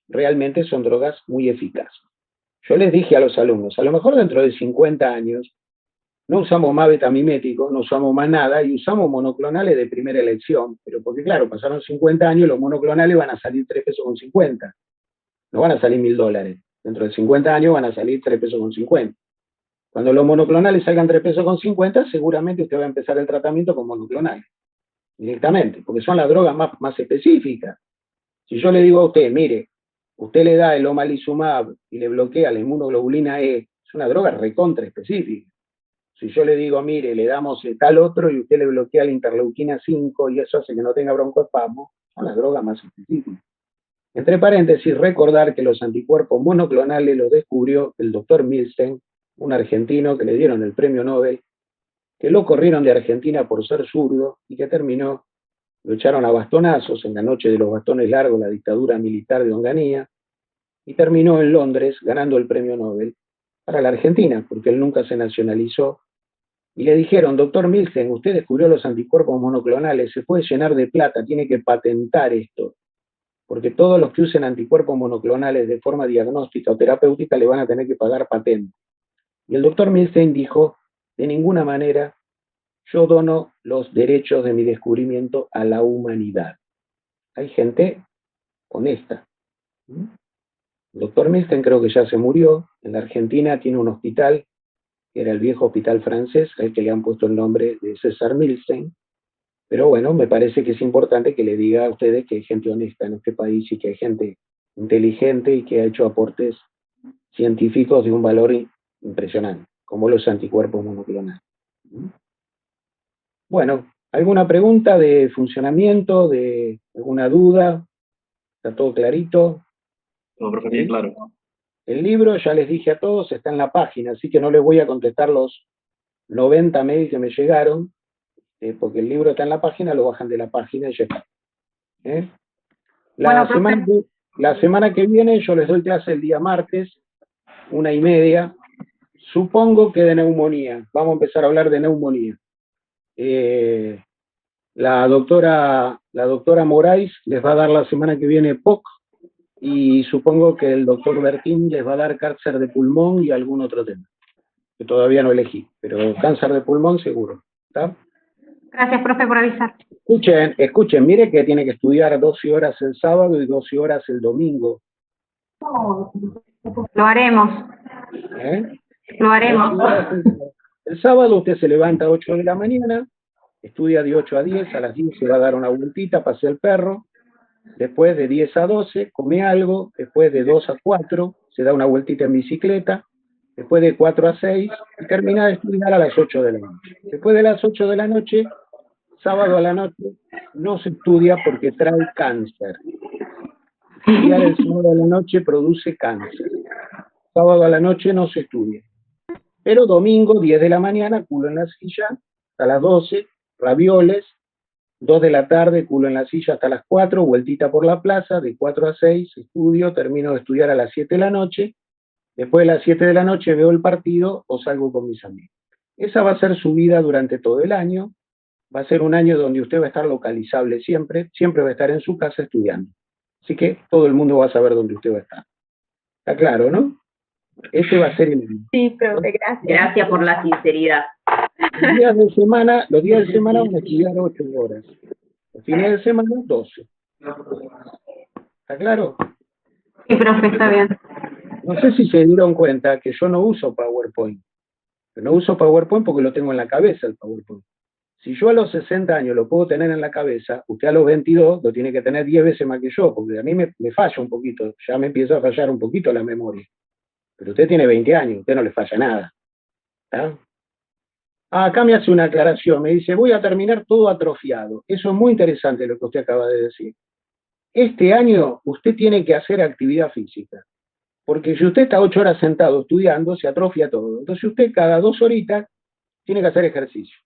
realmente son drogas muy eficaces. Yo les dije a los alumnos, a lo mejor dentro de 50 años, no usamos más betamiméticos, no usamos más nada y usamos monoclonales de primera elección, pero porque claro, pasaron 50 años y los monoclonales van a salir 3,50 pesos, no van a salir $1.000. Dentro de 50 años van a salir 3,50 pesos. Cuando los monoclonales salgan 3,50 pesos, seguramente usted va a empezar el tratamiento con monoclonales, directamente, porque son las drogas más específicas. Si yo le digo a usted, mire, usted le da el omalizumab y le bloquea la inmunoglobulina E, es una droga recontra específica. Si yo le digo, mire, le damos tal otro y usted le bloquea la interleuquina 5 y eso hace que no tenga broncoespasmo, son las drogas más específicas. Entre paréntesis, recordar que los anticuerpos monoclonales los descubrió el doctor Milstein, un argentino que le dieron el premio Nobel, que lo corrieron de Argentina por ser zurdo y que terminó, lo echaron a bastonazos en la noche de los bastones largos, la dictadura militar de Onganía, y terminó en Londres ganando el premio Nobel para la Argentina, porque él nunca se nacionalizó. Y le dijeron, doctor Milstein, usted descubrió los anticuerpos monoclonales, se puede llenar de plata, tiene que patentar esto, porque todos los que usen anticuerpos monoclonales de forma diagnóstica o terapéutica le van a tener que pagar patente. Y el doctor Milstein dijo, de ninguna manera, yo dono los derechos de mi descubrimiento a la humanidad. Hay gente honesta. El doctor Milstein creo que ya se murió, en la Argentina tiene un hospital, que era el viejo hospital francés, al que le han puesto el nombre de César Milstein, pero bueno, me parece que es importante que le diga a ustedes que hay gente honesta en este país y que hay gente inteligente y que ha hecho aportes científicos de un valor impresionante, como los anticuerpos monoclonales. Bueno, ¿alguna pregunta de funcionamiento, de alguna duda? ¿Está todo clarito? No, profe, bien claro. El libro, ya les dije a todos, está en la página, así que no les voy a contestar los 90 mails que me llegaron, porque el libro está en la página, lo bajan de la página y ya está. La semana que viene yo les doy clase el día martes, 1:30, supongo que de neumonía. Vamos a empezar a hablar de neumonía. La doctora Moraes les va a dar la semana que viene POC, y supongo que el doctor Bertín les va a dar cáncer de pulmón y algún otro tema, que todavía no elegí, pero cáncer de pulmón seguro. ¿Está? Gracias, profe, por avisar. Escuchen, mire que tiene que estudiar 12 horas el sábado y 12 horas el domingo. Lo haremos. Lo haremos. El sábado usted se levanta a 8 de la mañana, estudia de 8 a 10, a las 10 se va a dar una vueltita, pasea el perro, después de 10 a 12 come algo, después de 2 a 4 se da una vueltita en bicicleta, después de 4 a 6 y termina de estudiar a las 8 de la noche. Después de las 8 de la noche, sábado a la noche, no se estudia porque trae cáncer. Estudiar el sábado a la noche produce cáncer. Sábado a la noche no se estudia. Pero domingo, 10 de la mañana, culo en la silla, hasta las 12, ravioles, 2 de la tarde, culo en la silla hasta las 4, vueltita por la plaza, de 4 a 6, estudio, termino de estudiar a las 7 de la noche, después de las 7 de la noche veo el partido o salgo con mis amigos. Esa va a ser su vida durante todo el año, va a ser un año donde usted va a estar localizable siempre, siempre va a estar en su casa estudiando. Así que todo el mundo va a saber dónde usted va a estar. ¿Está claro, no? Ese va a ser el año. Sí, profe, gracias. Gracias por la sinceridad. Los días de semana van a estudiar 8 horas. Los fines de semana, 12. ¿Está claro? Sí, profe, está bien. No sé si se dieron cuenta que yo no uso PowerPoint. No uso PowerPoint porque lo tengo en la cabeza el PowerPoint. Si yo a los 60 años lo puedo tener en la cabeza, usted a los 22 lo tiene que tener 10 veces más que yo, porque a mí me falla un poquito, ya me empieza a fallar un poquito la memoria. Pero usted tiene 20 años, usted no le falla nada. ¿Está? Acá me hace una aclaración, me dice, voy a terminar todo atrofiado. Eso es muy interesante lo que usted acaba de decir. Este año usted tiene que hacer actividad física, porque si usted está 8 horas sentado estudiando, se atrofia todo. Entonces usted cada 2 horitas tiene que hacer ejercicio.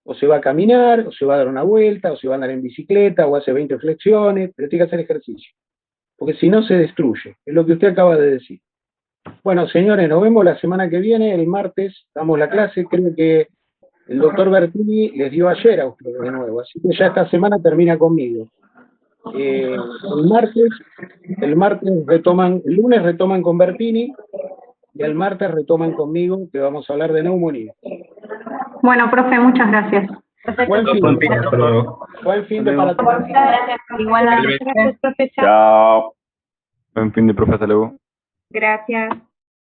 O se va a caminar, o se va a dar una vuelta, o se va a andar en bicicleta, o hace 20 flexiones, pero tiene que hacer ejercicio. Porque si no se destruye, es lo que usted acaba de decir. Bueno, señores, nos vemos la semana que viene, el martes, damos la clase, creo que el doctor Bertini les dio ayer a ustedes de nuevo, así que ya esta semana termina conmigo. El lunes retoman con Bertini, y el martes retoman conmigo, que vamos a hablar de neumonía. Bueno, profe, muchas gracias. Buen fin de para todos. Gracias. Igual a Gracias, profe. Chao. Buen fin de profe, hasta luego. Gracias.